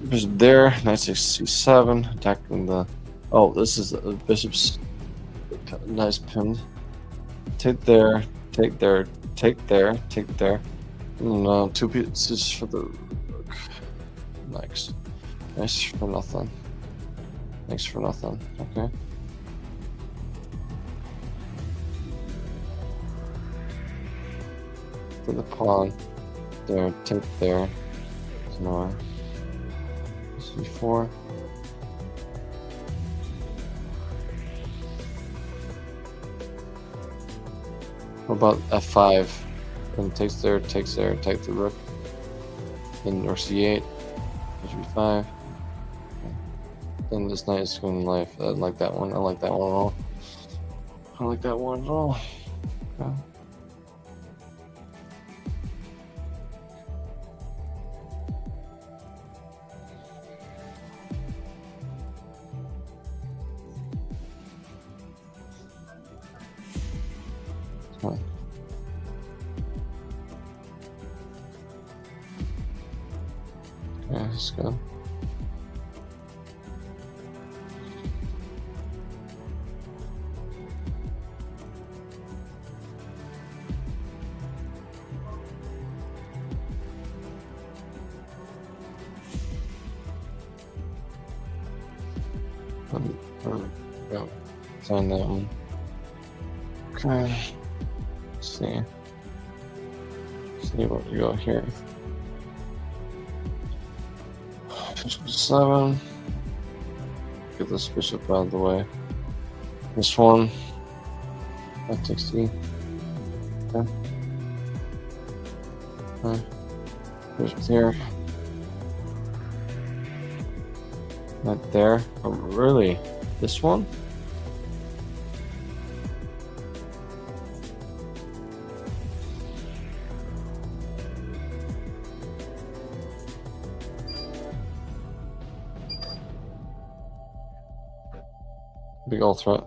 Bishop there. Knight takes c7. Attacking the. Oh, this is the bishop's. Nice pinned. Take there. Take there. Take there. Take there. No, 2 pieces for the rook. Nice. Nice for nothing. Thanks for nothing. Okay. For the pawn. There, take there. No. C4. What about F5? Then takes there, take the rook. Then or C8. H5. Then this knight is going to life. I like that one. I like that one at all. I like that one at all. Okay. Huh. Okay, let's go. Go. Sign that one. Okay. Let's see. See where we go here. 7. Get this bishop out of the way. This one. That takes E. Okay. Okay. Bishop here. Right there. Oh, really? This one? Big old threat.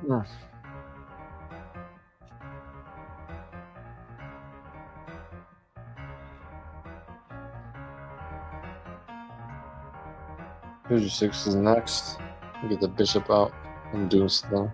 Yeah. Here's your 6 is next. Get the bishop out and do stuff.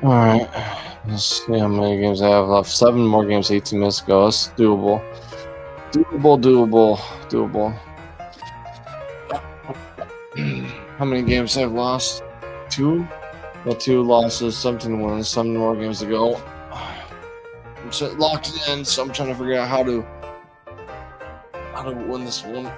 All right, let's see how many games I have left. 7 more games, 18 minutes to go. That's doable. Doable. How many games I've lost? 2? Well, 2 losses, 17 wins, 7 more games to go. I'm locked in, so I'm trying to figure out how to win this one.